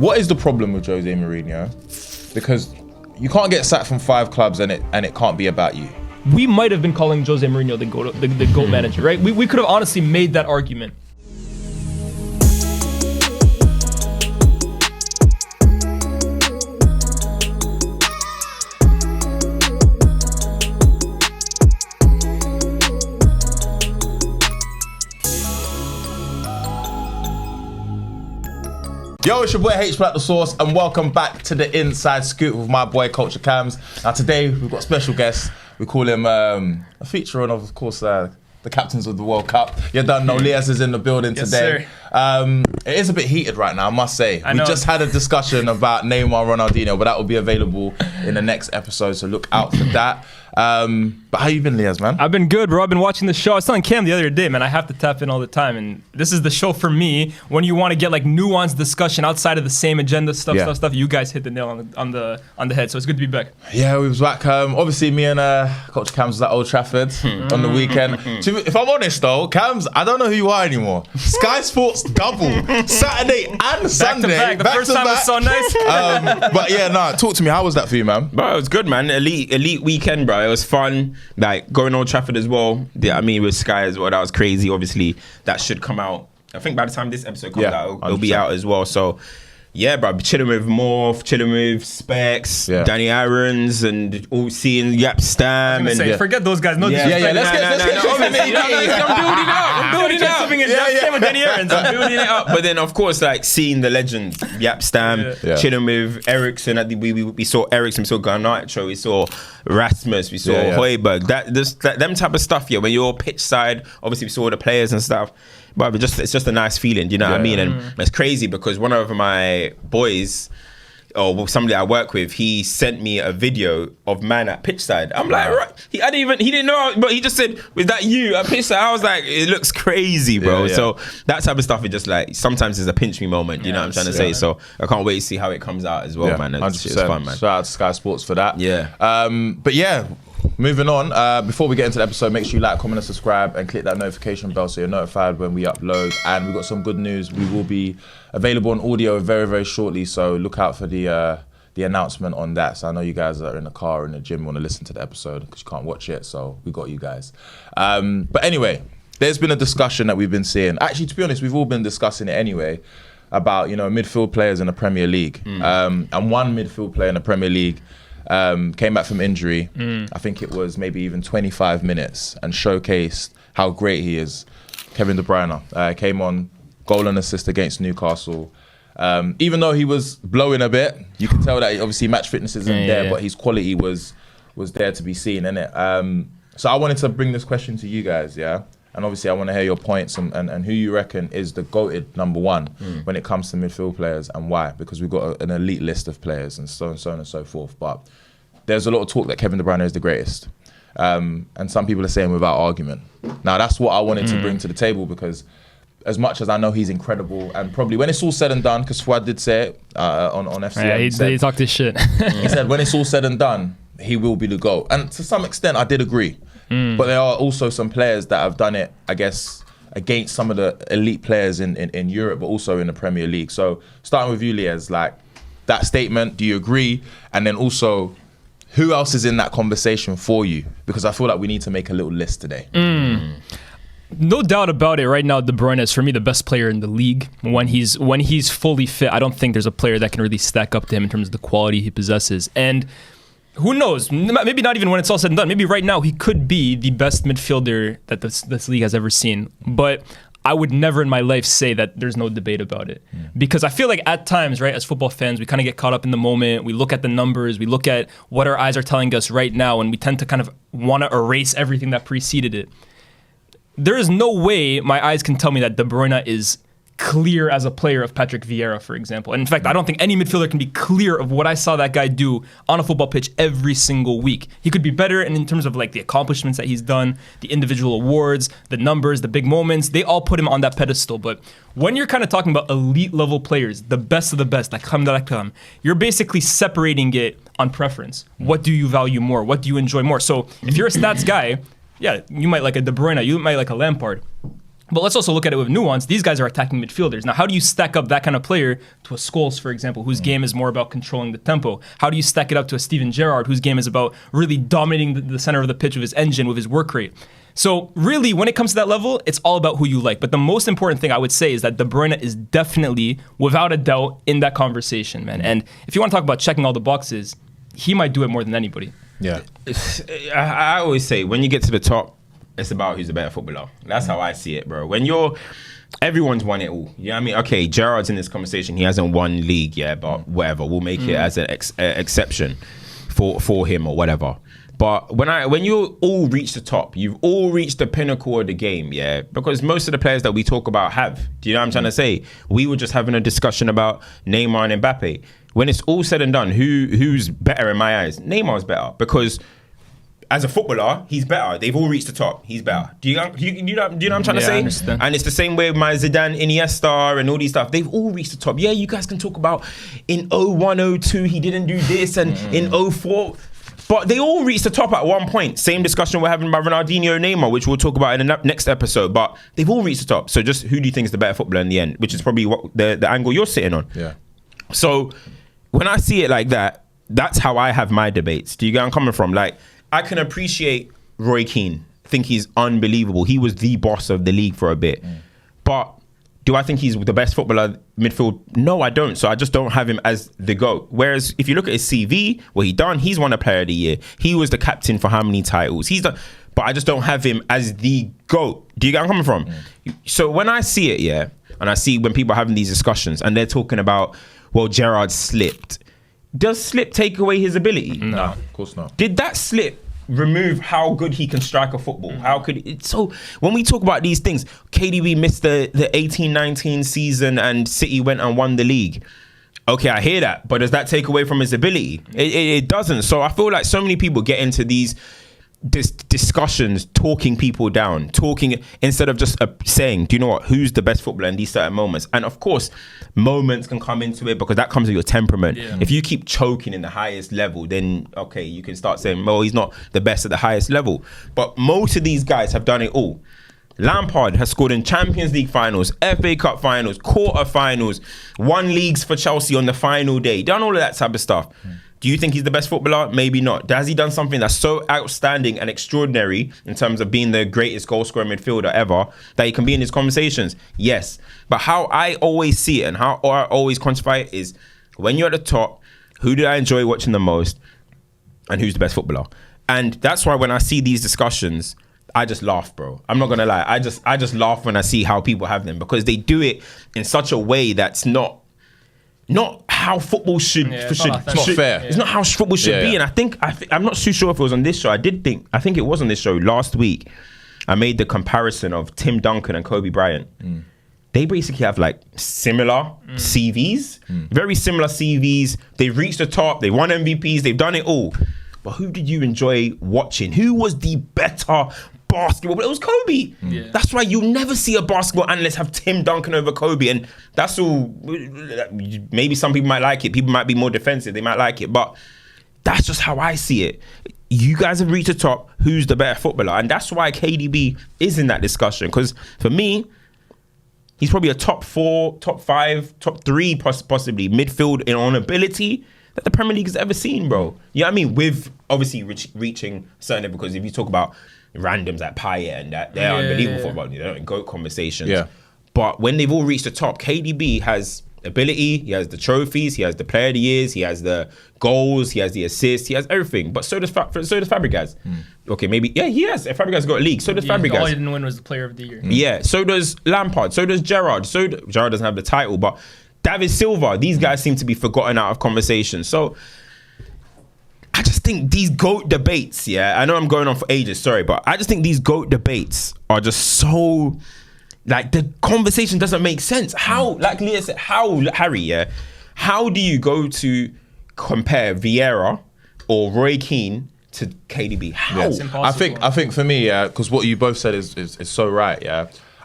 What is the problem with Jose Mourinho? Because you can't get sacked from 5 clubs and it can't be about you. We might have been calling Jose Mourinho the GOAT manager, right? We could have honestly made that argument. Yo, it's your boy H Black the Sauce, and welcome back to the Inside Scoop with my boy Culture Cams. Now today we've got a special guest. We call him a feature on, of course, the captains of the World Cup. You don't know, Lias is in the building today. It is a bit heated right now, I must say. We just had a discussion about Neymar, Ronaldinho, but that will be available in the next episode, so look out for that. But how you been, Lias, man? I've been good, bro. I've been watching the show. I was telling Cam the other day, man, I have to tap in all the time, and this is the show for me when you want to get like nuanced discussion outside of the same agenda stuff. You guys hit the nail on the head, so it's good to be back. Yeah, we was back. Obviously, me and Culture Cams was at Old Trafford on the weekend. If I'm honest though, Cams, I don't know who you are anymore. Sky Sports double Saturday and Sunday. Back to back. The first time was so nice. But yeah, talk to me. How was that for you, man? Bro, it was good, man. Elite weekend, bro. It was fun. Like going Old Trafford as well. I mean, with Sky as well, that was crazy. Obviously, that should come out. I think by the time this episode comes out, it'll be out as well. So, yeah, bro, chilling with Morph, chilling with Specs, Danny Irons, and all seeing Yap Stam. Forget those guys. No disrespect. Let's get I'm building it up. I'm building it up. But then, of course, like seeing the legend Yap Stam, chilling with Ericsson. We saw Ericsson, we saw Garnacho, we saw Rasmus, we saw Højbjerg. Them type of stuff. Yeah, when you're pitch side, obviously we saw the players and stuff. But it's just a nice feeling, you know what I mean? And it's crazy because one of my boys, or somebody I work with, he sent me a video of man at pitchside. I'm like, right. He didn't know, but he just said, "Was that you at pitchside?" I was like, it looks crazy, bro. So that type of stuff is just like sometimes it's a pinch me moment. You know what I'm trying to say? So I can't wait to see how it comes out as well, man. It's fun, man. Shout out to Sky Sports for that. Yeah. But yeah. Moving on, before we get into the episode, make sure you like, comment and subscribe and click that notification bell so you're notified when we upload. And we've got some good news. We will be available on audio very, very shortly, so look out for the announcement on that. So I know you guys that are in the car or in the gym want to listen to the episode because you can't watch it, so we got you guys. But anyway, there's been a discussion that we've been seeing. Actually, to be honest, we've all been discussing it anyway about, midfield players in the Premier League. And one midfield player in the Premier League came back from injury. I think it was maybe even 25 minutes and showcased how great he is. Kevin De Bruyne came on, goal and assist against Newcastle. Even though he was blowing a bit, you can tell that obviously match fitness isn't there, but his quality was there to be seen, innit? So I wanted to bring this question to you guys, and obviously I want to hear your points and who you reckon is the GOATed number one when it comes to midfield players and why, because we've got an elite list of players and so on and so forth. But there's a lot of talk that Kevin De Bruyne is the greatest. And some people are saying without argument. Now that's what I wanted to bring to the table, because as much as I know he's incredible, and probably when it's all said and done, because Fuad did say it on FCM. He talked his shit. He said when it's all said and done, he will be the GOAT. And to some extent, I did agree. But there are also some players that have done it, I guess, against some of the elite players in Europe, but also in the Premier League. So starting with you, Lias, like that statement, do you agree? And then also, who else is in that conversation for you? Because I feel like we need to make a little list today. No doubt about it. Right now, De Bruyne is for me the best player in the league. When he's fully fit, I don't think there's a player that can really stack up to him in terms of the quality he possesses. And who knows? Maybe not even when it's all said and done. Maybe right now he could be the best midfielder that this league has ever seen. But I would never in my life say that there's no debate about it. Because I feel like at times, right, as football fans, we kind of get caught up in the moment. We look at the numbers. We look at what our eyes are telling us right now, and we tend to kind of want to erase everything that preceded it. There is no way my eyes can tell me that De Bruyne is clear as a player of Patrick Vieira, for example. And in fact, I don't think any midfielder can be clear of what I saw that guy do on a football pitch every single week. He could be better, and in terms of like the accomplishments that he's done, the individual awards, the numbers, the big moments, they all put him on that pedestal. But when you're kind of talking about elite level players, the best of the best, like Kham Dalakam, you're basically separating it on preference. What do you value more? What do you enjoy more? So if you're a stats guy, yeah, you might like a De Bruyne, you might like a Lampard. But let's also look at it with nuance. These guys are attacking midfielders. Now, how do you stack up that kind of player to a Scholes, for example, whose game is more about controlling the tempo? How do you stack it up to a Steven Gerrard, whose game is about really dominating the center of the pitch with his engine, with his work rate? So really, when it comes to that level, it's all about who you like. But the most important thing I would say is that De Bruyne is definitely, without a doubt, in that conversation, man. And if you want to talk about checking all the boxes, he might do it more than anybody. Yeah. I always say, when you get to the top, it's about who's a better footballer. That's how I see it, bro. Everyone's won it all. You know what I mean? Okay, Gerrard's in this conversation. He hasn't won league yet, but whatever. We'll make it as an exception for him or whatever. But when you all reach the top, you've all reached the pinnacle of the game, yeah? Because most of the players that we talk about have. Do you know what I'm trying to say? We were just having a discussion about Neymar and Mbappe. When it's all said and done, who's better in my eyes? Neymar's better because as a footballer, he's better. They've all reached the top. He's better. Do you know what I'm trying to say? I understand. And it's the same way with my Zidane, Iniesta, and all these stuff. They've all reached the top. Yeah, you guys can talk about in 01, 02, he didn't do this, and in 04. But they all reached the top at one point. Same discussion we're having about Ronaldinho and Neymar, which we'll talk about in the next episode. But they've all reached the top. So just who do you think is the better footballer in the end? Which is probably what the angle you're sitting on. Yeah. So when I see it like that, that's how I have my debates. Do you get where I'm coming from? Like, I can appreciate Roy Keane. Think he's unbelievable. He was the boss of the league for a bit. But do I think he's the best footballer midfield? No, I don't. So I just don't have him as the GOAT. Whereas if you look at his CV, what he done, he's won a player of the year. He was the captain for how many titles? He's done, but I just don't have him as the GOAT. Do you get where I'm coming from? So when I see it, yeah, and I see when people are having these discussions and they're talking about, well, Gerrard slipped. Does slip take away his ability? No, of course not. Did that slip remove how good he can strike a football? How could it? So when we talk about these things, KDB missed the 18-19 season and City went and won the league. Okay, I hear that, but does that take away from his ability? It doesn't. So I feel like so many people get into these discussions, talking people down, talking instead of just saying, do you know what, who's the best footballer in these certain moments? And of course, moments can come into it because that comes with your temperament. Yeah. If you keep choking in the highest level, then okay, you can start saying, well, he's not the best at the highest level. But most of these guys have done it all. Lampard has scored in Champions League finals, FA Cup finals, quarter-finals, won leagues for Chelsea on the final day, done all of that type of stuff. Do you think he's the best footballer? Maybe not. Has he done something that's so outstanding and extraordinary in terms of being the greatest goal scorer midfielder ever that he can be in his conversations? Yes. But how I always see it and how I always quantify it is when you're at the top, who do I enjoy watching the most and who's the best footballer? And that's why when I see these discussions, I just laugh, bro. I'm not gonna lie. I just laugh when I see how people have them because they do it in such a way that's not how football should. It's not fair. It's not how football should be. And I'm not too sure if it was on this show. I think it was on this show last week. I made the comparison of Tim Duncan and Kobe Bryant. They basically have like similar CVs, very similar CVs. They've reached the top. They won MVPs. They've done it all. But who did you enjoy watching? Who was the better basketball? But it was Kobe. That's why you'll never see a basketball analyst have Tim Duncan over Kobe. And that's all. Maybe some people might like it. People might be more defensive. They might like it. But that's just how I see it. You guys have reached the top. Who's the better footballer? And that's why KDB is in that discussion. Because for me, he's probably a top 4, top 5, top 3 possibly midfield on ability that the Premier League has ever seen, bro. You know what I mean? With obviously reaching certain, because if you talk about randoms like Payet and that, they're unbelievable football. They don't GOAT conversations. Yeah. But when they've all reached the top, KDB has ability, he has the trophies, he has the player of the years, he has the goals, he has the assists, he has everything. But so does Fabregas. Okay, maybe, yeah, he has. Fabregas got a league. So does Fabregas. All he didn't win was the player of the year. Yeah, so does Lampard. So does Gerrard. Gerrard doesn't have the title, but David Silva, these guys seem to be forgotten out of conversation. So I just think these GOAT debates, I know I'm going on for ages, sorry, but I just think these GOAT debates are just so, like, the conversation doesn't make sense. How, like Leah said, Harry, how do you go to compare Vieira or Roy Keane to KDB? How? I think for me, because what you both said is so right,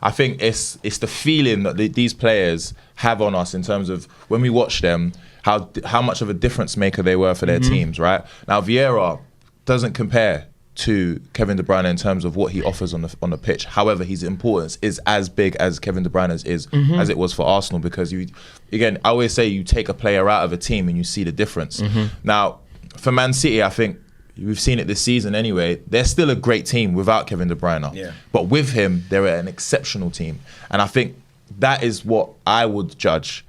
I think it's the feeling that these players have on us in terms of when we watch them, how much of a difference maker they were for their teams, right? Now, Vieira doesn't compare to Kevin De Bruyne in terms of what he offers on the pitch. However, his importance is as big as Kevin De Bruyne's is as it was for Arsenal, because I always say you take a player out of a team and you see the difference. Now, for Man City, I think we've seen it this season anyway. They're still a great team without Kevin De Bruyne. Yeah. But with him, they're an exceptional team. And I think that is what I would judge,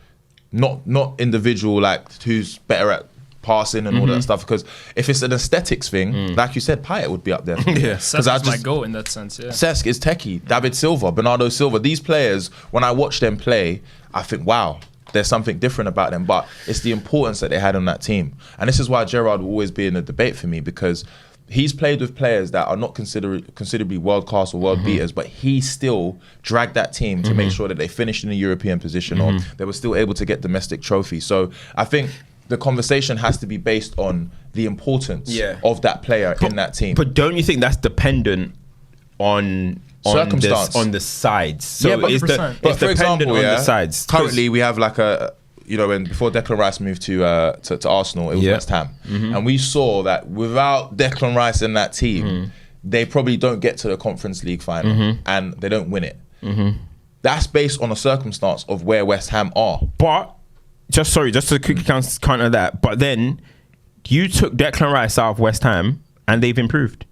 not individual, like who's better at passing and all that stuff, because if it's an aesthetics thing, like you said, Payet would be up there. Cesc might go in that sense. Yeah, Cesc is techie. David Silva, Bernardo Silva. These players, when I watch them play, I think, wow, there's something different about them. But it's the importance that they had on that team, and this is why Gerrard will always be in the debate for me, because he's played with players that are not considerably world class or world beaters, but he still dragged that team to make sure that they finished in a European position or they were still able to get domestic trophies. So I think the conversation has to be based on the importance of that player in that team. But don't you think that's dependent on circumstance, on the sides? So but it's for dependent example, on the sides. Currently, we have like when before Declan Rice moved to Arsenal, it was West Ham, and we saw that without Declan Rice in that team, they probably don't get to the Conference League final and they don't win it. That's based on a circumstance of where West Ham are. But just to quickly counter that, but then you took Declan Rice out of West Ham and they've improved.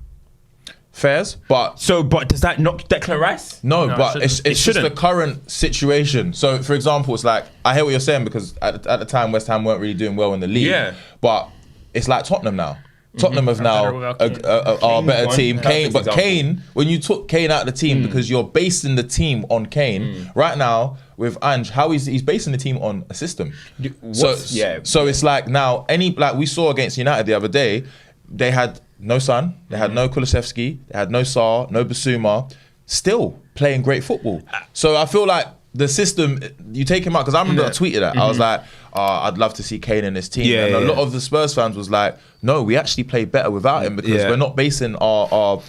Fairs, but does that knock Declan Rice? No, but it's just the current situation. So, for example, it's like, I hear what you're saying, because at the time West Ham weren't really doing well in the league. Yeah. But it's like Tottenham now. Tottenham have now are a better team. Kane, when you took Kane out of the team, because you're basing the team on Kane, right now with Ange, how he's basing the team on a system. So it's like now, we saw against United the other day, they had no Son, they had no Kulusevski, they had no Sarr, no Basuma, still playing great football. So I feel like the system, you take him out, because I remember I tweeted that. I was like, I'd love to see Kane in this team. And a lot of the Spurs fans was like, no, we actually play better without him, because we're not basing our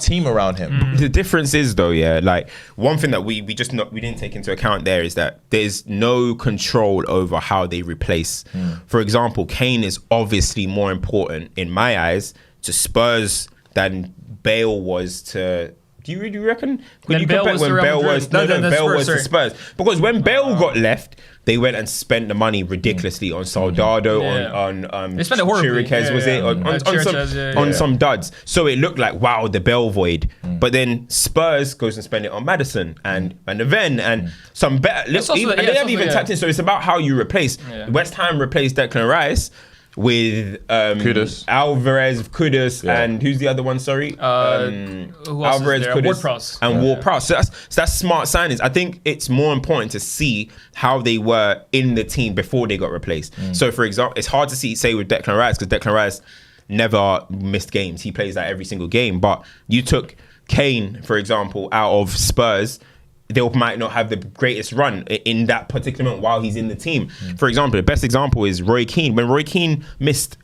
team around him. The difference is though, like one thing that we didn't take into account there is that there's no control over how they replace. For example, Kane is obviously more important in my eyes to Spurs than Bale was to. Do you really reckon? When you compare when Bale was to Spurs, because when Bale got left, they went and spent the money ridiculously on Soldado, on they spent it horribly. Chiriquez, on some duds. So it looked like, wow, the Bale void. But then Spurs goes and spend it on Maddison and the Ven and some better. They haven't even tapped in. So it's about how you replace. West Ham replaced Declan Rice with Kudus. Alvarez, Kudus, and who's the other one? Sorry, Alvarez, Kudus, Ward-Prowse. and Ward-Prowse. So that's smart signings. I think it's more important to see how they were in the team before they got replaced. So, for example, it's hard to say with Declan Rice, because Declan Rice never missed games. He plays that every single game. But you took Kane, for example, out of Spurs. They might not have the greatest run in that particular moment while he's in the team. For example, the best example is Roy Keane. When Roy Keane missed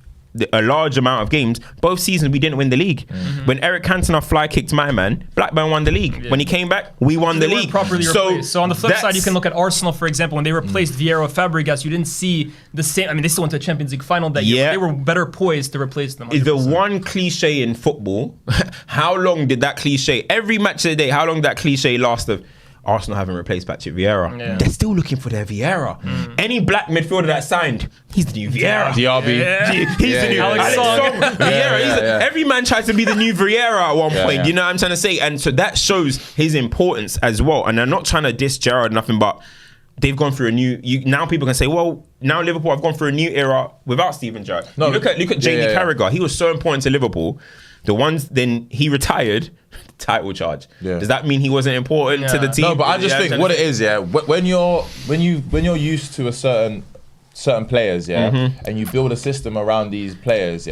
a large amount of games, both seasons we didn't win the league. When Eric Cantona fly kicked my man, Blackburn won the league. When he came back, we won the league. Properly replaced. So on the flip side, you can look at Arsenal, for example. When they replaced Vieira with Fabregas, you didn't see the same. I mean, they still went to the Champions League final that year. But they were better poised to replace them. 100%. The one cliche in football, how long did that cliche, every match of the day, how long did that cliche last of Arsenal haven't replaced Patrick Vieira. They're still looking for their Vieira. Any black midfielder that signed, he's the new Vieira. DRB. He's the new Alex Song. Vieira. Every man tries to be the new Vieira at one point. You know what I'm trying to say? And so that shows his importance as well. And I'm not trying to diss Gerrard, nothing, but they've gone through a new. Now people can say, well, now Liverpool have gone through a new era without Steven Gerrard. No, look at Jamie Carragher. He was so important to Liverpool. Then he retired. Title charge. Does that mean he wasn't important to the team? No, but I just think what it is, when you're used to a certain players, and you build a system around these players,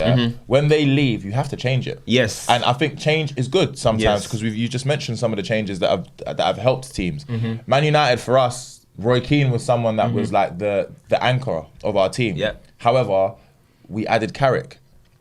when they leave, you have to change it. Yes. And I think change is good sometimes, because you just mentioned some of the changes that have helped teams. Man United, for us, Roy Keane was someone that was like the anchor of our team. However, we added Carrick.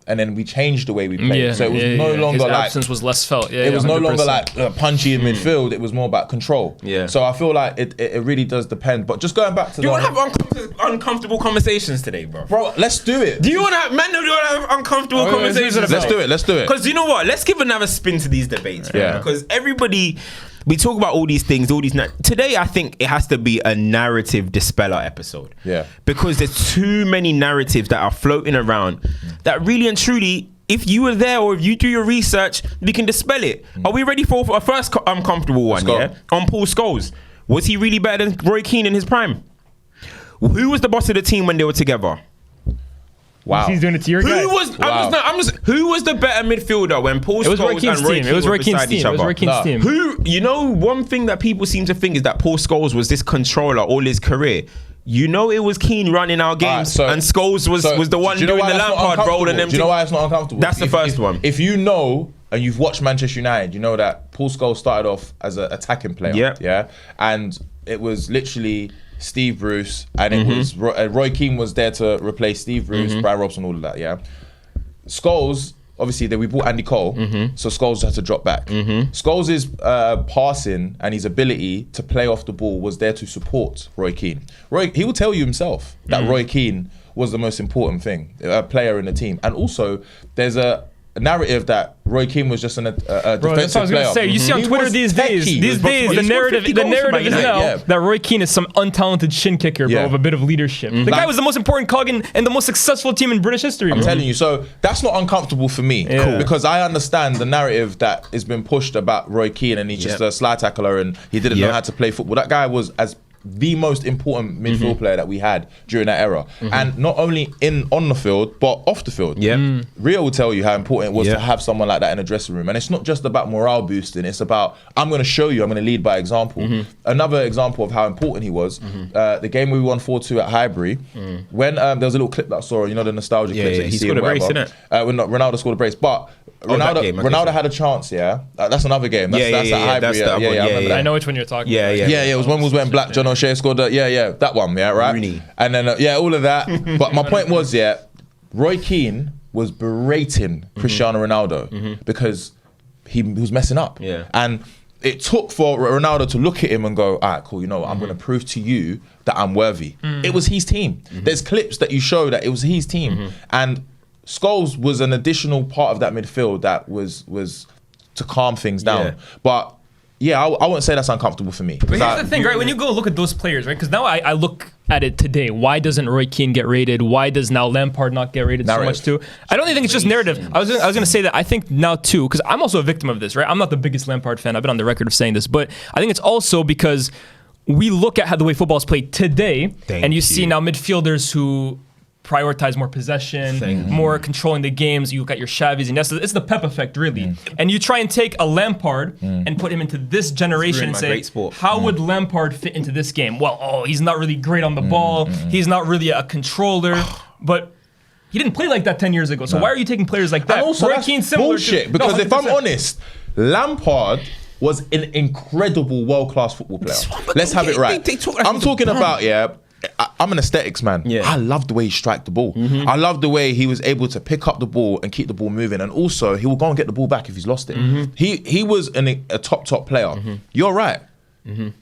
and then we changed the way we played. Yeah, so it was no longer his like absence was less felt. it was no 100%. longer like punchy in midfield. It was more about control. Yeah. So I feel like it really does depend. But just going back to Do you want to have uncomfortable conversations today, bro? bro, let's do it. Do you want to have uncomfortable conversations? Let's do it. Let's do it. Because you know what? Let's give another spin to these debates. Right? Yeah. Because everybody, we talk about all these things, today I think it has to be a narrative dispeller episode. Yeah. Because there's too many narratives that are floating around that really and truly, if you were there or if you do your research, we can dispel it. Are we ready for a first uncomfortable one? go. Yeah. On Paul Scholes, was he really better than Roy Keane in his prime? Who was the boss of the team when they were together? Wow. He's doing it to your guy. Who was? Who was the better midfielder when Paul It was Roy Scholes Keane's and Roy team. Keane It was were Roy Keane's beside each team. It was other? Roy Keane's team. Who? You know, one thing that people seem to think is that Paul Scholes was this controller all his career. You know, it was Keane running our games, and Scholes was the one doing the Lampard role. And them. Do you know why it's not uncomfortable? That's the first one. If you know and you've watched Manchester United, you know that Paul Scholes started off as an attacking player. Yep. Yeah. And it was literally Steve Bruce, and it was Roy Keane was there to replace Steve Bruce, Brian Robson, all of that. Yeah. Scholes, obviously, we bought Andy Cole, so Scholes had to drop back. Scholes' passing and his ability to play off the ball was there to support Roy Keane. He will tell you himself that Roy Keane was the most important thing, a player in the team. And also, there's a narrative that Roy Keane was just a defensive player. Bro, that's what I was gonna say. You see on Twitter these days, the narrative is now that Roy Keane is some untalented shin kicker, bro, of a bit of leadership. The guy was the most important cog in the most successful team in British history. I'm telling you, so that's not uncomfortable for me, because I understand the narrative that has been pushed about Roy Keane, and he's just a slide tackler and he didn't know how to play football. That guy was the most important midfield player that we had during that era, and not only on the field but off the field. Rio will tell you how important it was to have someone like that in a dressing room, and it's not just about morale boosting, it's about I'm going to show you, I'm going to lead by example. Another example of how important he was, the game we won 4-2 at Highbury, when there was a little clip that I saw, you know, the nostalgia clips that you he see scored a brace, innit? when Ronaldo scored a brace, but Ronaldo had a chance. That's another game. That's at Highbury. I remember that. I know which one you're talking Yeah, about. it was when Black John O'Shea scored that one, right? Rooney. And then, all of that. But my point was, Roy Keane was berating Cristiano Ronaldo because he was messing up. Yeah. And it took for Ronaldo to look at him and go, all right, cool, you know what, I'm going to prove to you that I'm worthy. It was his team. There's clips that you show that it was his team. And Scholes was an additional part of that midfield that was to calm things down. Yeah. But yeah, I wouldn't say that's uncomfortable for me. But here's the thing, right? When you go look at those players, right? Because now I look at it today. Why doesn't Roy Keane get rated? Why does now Lampard not get rated so much too? I don't even think it's just narrative. I was going to say that I think now too, because I'm also a victim of this, right? I'm not the biggest Lampard fan. I've been on the record of saying this, but I think it's also because we look at how the way football is played today, and you see now midfielders who prioritize more possession, more controlling the games. You look at your Xavis, and it's the Pep effect, really. And you try and take a Lampard and put him into this generation and say, how would Lampard fit into this game? Well, he's not really great on the ball. He's not really a controller, but he didn't play like that 10 years ago. So why are you taking players like that? And also, Roy Keane, similar bullshit, because if I'm honest, Lampard was an incredible world-class football player. Let's have it right. I'm talking about, I'm an aesthetics man. I love the way he struck the ball. I love the way he was able to pick up the ball and keep the ball moving. And also, he will go and get the ball back if he's lost it. He was a top player. You're right.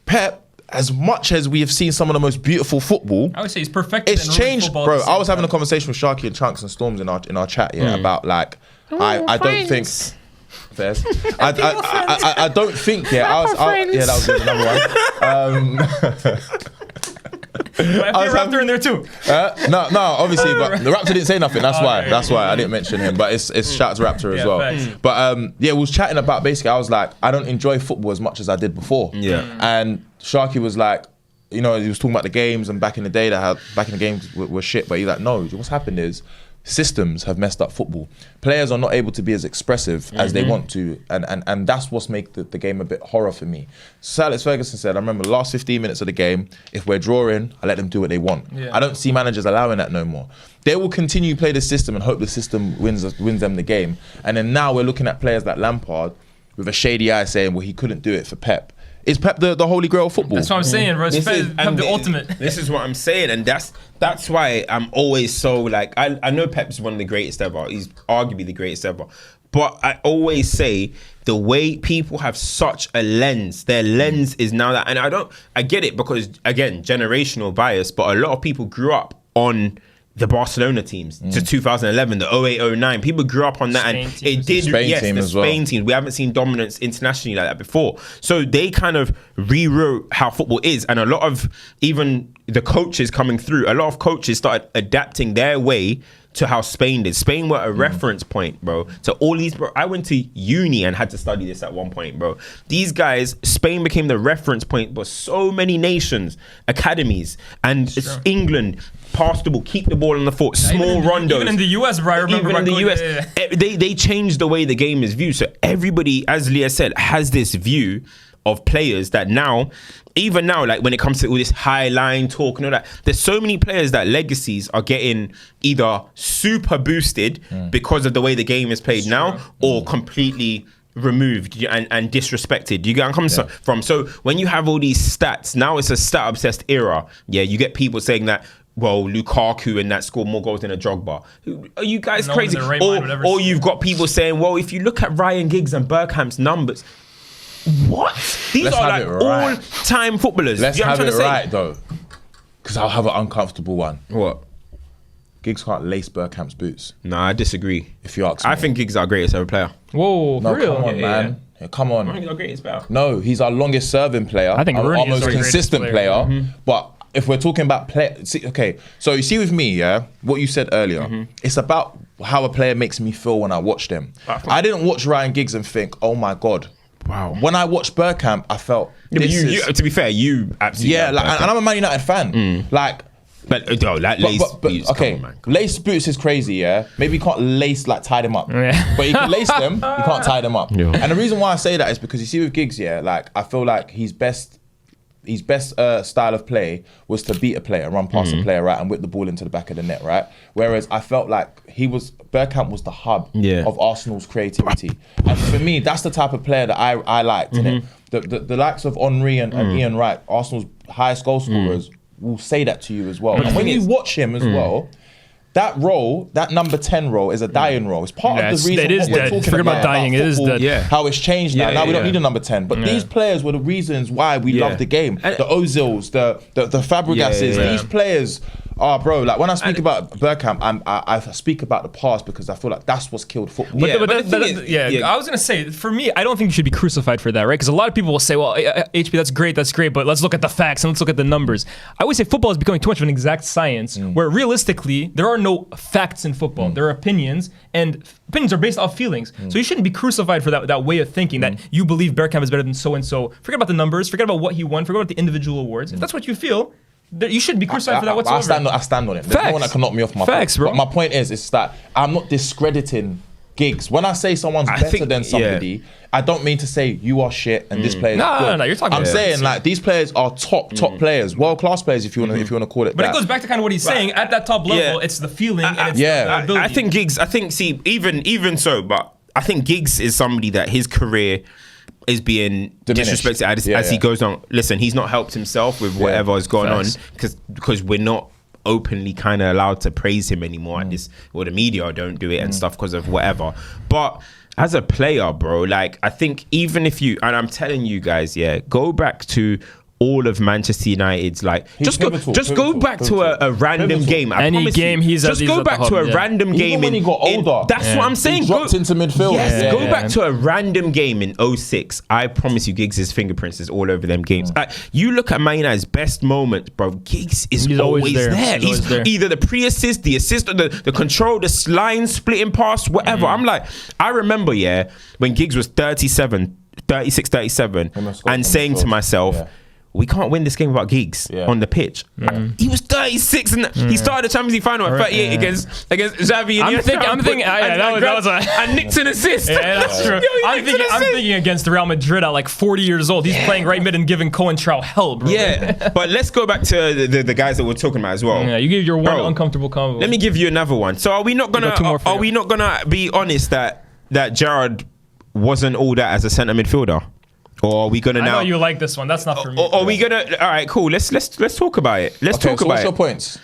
Pep, as much as we have seen some of the most beautiful football, I would say he's perfect. It's changed, bro. I was having a conversation with Sharky and Chunks and Storms in our chat, about like I don't think. Fairs. I don't think. That was another one. I was Raptor in there too. No, obviously, but the Raptor didn't say nothing. That's why I didn't mention him. But it's shout to Raptor as well. But we was chatting about, basically, I was like, I don't enjoy football as much as I did before. And Sharky was like, he was talking about the games and back in the day back in the games were shit. But he's like, no, what's happened is systems have messed up football. Players are not able to be as expressive as they want to, and that's what's make the game a bit horror for me. Sir Alex Ferguson said, I remember the last 15 minutes of the game, if we're drawing, I let them do what they want. I don't see managers allowing that no more. They will continue to play the system and hope the system wins them the game. And then now we're looking at players like Lampard with a shady eye saying, well, he couldn't do it for Pep. Is Pep the holy grail of football? That's what I'm saying, bro. Pep the ultimate. This is what I'm saying, and that's why I'm always so like I know Pep's one of the greatest ever. He's arguably the greatest ever. But I always say the way people have such a lens, their lens is now that, and I get it because again, generational bias, but a lot of people grew up on the Barcelona teams to 2011, the 08-09. People grew up on that, Spain and teams. it did. Spain Yes, team the as well. Spain teams. We haven't seen dominance internationally like that before. So they kind of rewrote how football is, and a lot of even the coaches coming through, a lot of coaches started adapting their way to how Spain did. Spain were a reference point, bro, to all these, bro. I went to uni and had to study this at one point, bro. These guys, Spain became the reference point, but so many nations, academies, and it's England, pass the ball, keep the ball on the foot, small rondos. Even in the US, bro, I remember. Even in the US, they changed the way the game is viewed. So everybody, as Leah said, has this view of players that now, even now, like when it comes to all this high line talk and all that, there's so many players that legacies are getting either super boosted because of the way the game is played now, or completely removed and disrespected. You get where I'm coming from? So when you have all these stats, now it's a stat obsessed era. Yeah, you get people saying that, well, Lukaku and that scored more goals than a Drogba. Are you guys crazy? Or you've got people saying, well, if you look at Ryan Giggs and Bergkamp's numbers, what? These are like all-time footballers. Let's You know what have I'm it trying to say? right, though. Because I'll have an uncomfortable one. What? Giggs can't lace Bergkamp's boots, No, I disagree. if you ask me. I think Giggs is our greatest ever player. Whoa, No, for real? come on, man. Yeah, come on. I think he's our greatest player. No, he's our longest serving player. I think our Rooney is most our greatest consistent player. player. But if we're talking about play, okay. So you see with me, yeah, what you said earlier. It's about how a player makes me feel when I watch them. I didn't watch Ryan Giggs and think, oh my god. Wow. When I watched Bergkamp, I felt You, to be fair, you absolutely. yeah, like, and I'm a Man United fan. Like, But that lace boots, okay, come on, man. lace boots is crazy, yeah. Maybe you can't lace, like, tie them up, Yeah. but you can lace them. You can't tie them up. Yeah. And the reason why I say that is because you see with Giggs, yeah, like I feel like his best style of play was to beat a player, run past a player, right, and whip the ball into the back of the net, right. Whereas I felt like Bergkamp was the hub of Arsenal's creativity, and for me, that's the type of player that I liked. Innit? The likes of Henry and Ian Wright, Arsenal's highest goal scorers, will say that to you as well. And when you watch him as well, that role, that number 10 role, is a dying role. It's part of the reason it is what we're dead. talking Forget about dying, it is football, dead. how it's changed now. Now we don't need a number 10. But these players were the reasons why we love the game. And- The Ozils, the Fabregases, these players are, bro, like when I speak about Bergkamp, I speak about the past because I feel like that's what's killed football. But the thing is- I was gonna say, for me, I don't think you should be crucified for that, right? Because a lot of people will say, "Well, HP, that's great, but let's look at the facts and let's look at the numbers." I always say football is becoming too much of an exact science, where realistically there are no facts in football. There are opinions, and opinions are based off feelings. So you shouldn't be crucified for that way of thinking that you believe Bergkamp is better than so and so. Forget about the numbers. Forget about what he won. Forget about the individual awards. If that's what you feel, you shouldn't be crucified for that whatsoever. I stand on it. There's no one that can knock me off my Facts, point. bro. But my point is that I'm not discrediting Giggs. When I say someone's better than somebody, I don't mean to say you are shit and this player is good. No, you're talking I'm about saying like these players are top players, world class players if you want to call it But that. it goes back to kind of what he's saying. At that top level, it's the feeling and it's the ability. I think Giggs. See, even so, but I think Giggs is somebody that his career is being Diminished. disrespected as he goes on. Listen, he's not helped himself with whatever has gone on because we're not openly kind of allowed to praise him anymore at this, or the media don't do it and stuff because of whatever. But as a player, bro, like I think even if you, and I'm telling you guys, go back to all of Manchester United's, like just go back to a random game. I Any promise game you, he's just at go the back hub, to a random Even game when he got older. That's what I'm saying. He dropped into midfield. Yes, go Yeah. back to a random game in 06. I promise you, Giggs' fingerprints is all over them games. You look at Man United's best moments, bro. Giggs is He's always there. He's always there. Either the pre-assist, the assist, or the control, the line splitting pass, whatever. I'm like, I remember, when Giggs was 36, 37, and saying to myself, we can't win this game without Giggs on the pitch. He was 36 and he started the Champions League final at 38 against Xavi. And I'm thinking, and nicked an assist. Yeah, that's true. I'm thinking against Real Madrid at like 40 years old. He's playing right mid and giving Coentrao hell, bro. Yeah, but let's go back to the guys that we're talking about as well. Yeah, you gave your one uncomfortable combo. Let me give you another one. So are we not gonna be honest that Gerrard wasn't all that as a centre midfielder? Or are we gonna I now? know you like this one. That's not for me. Or are we gonna? All right, cool. Let's talk about it. Let's talk so about what's it. your points?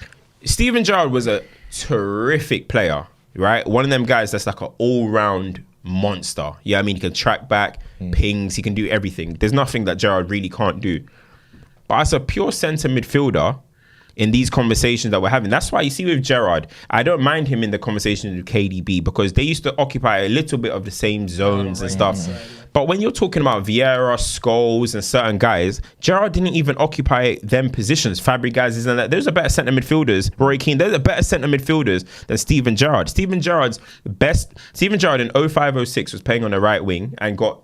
Steven Gerrard was a terrific player, right? One of them guys that's like an all-round monster. Yeah, I mean, he can track back, pings, he can do everything. There's nothing that Gerrard really can't do. But as a pure centre midfielder, in these conversations that we're having, that's why you see with Gerrard, I don't mind him in the conversation with KDB because they used to occupy a little bit of the same zones and stuff. But when you're talking about Vieira, Scholes and certain guys, Gerrard didn't even occupy them positions. Fabregas and that. Those are better centre midfielders. Roy Keane, those are better centre midfielders than Steven Gerrard. Steven Gerrard in 05-06 was playing on the right wing and got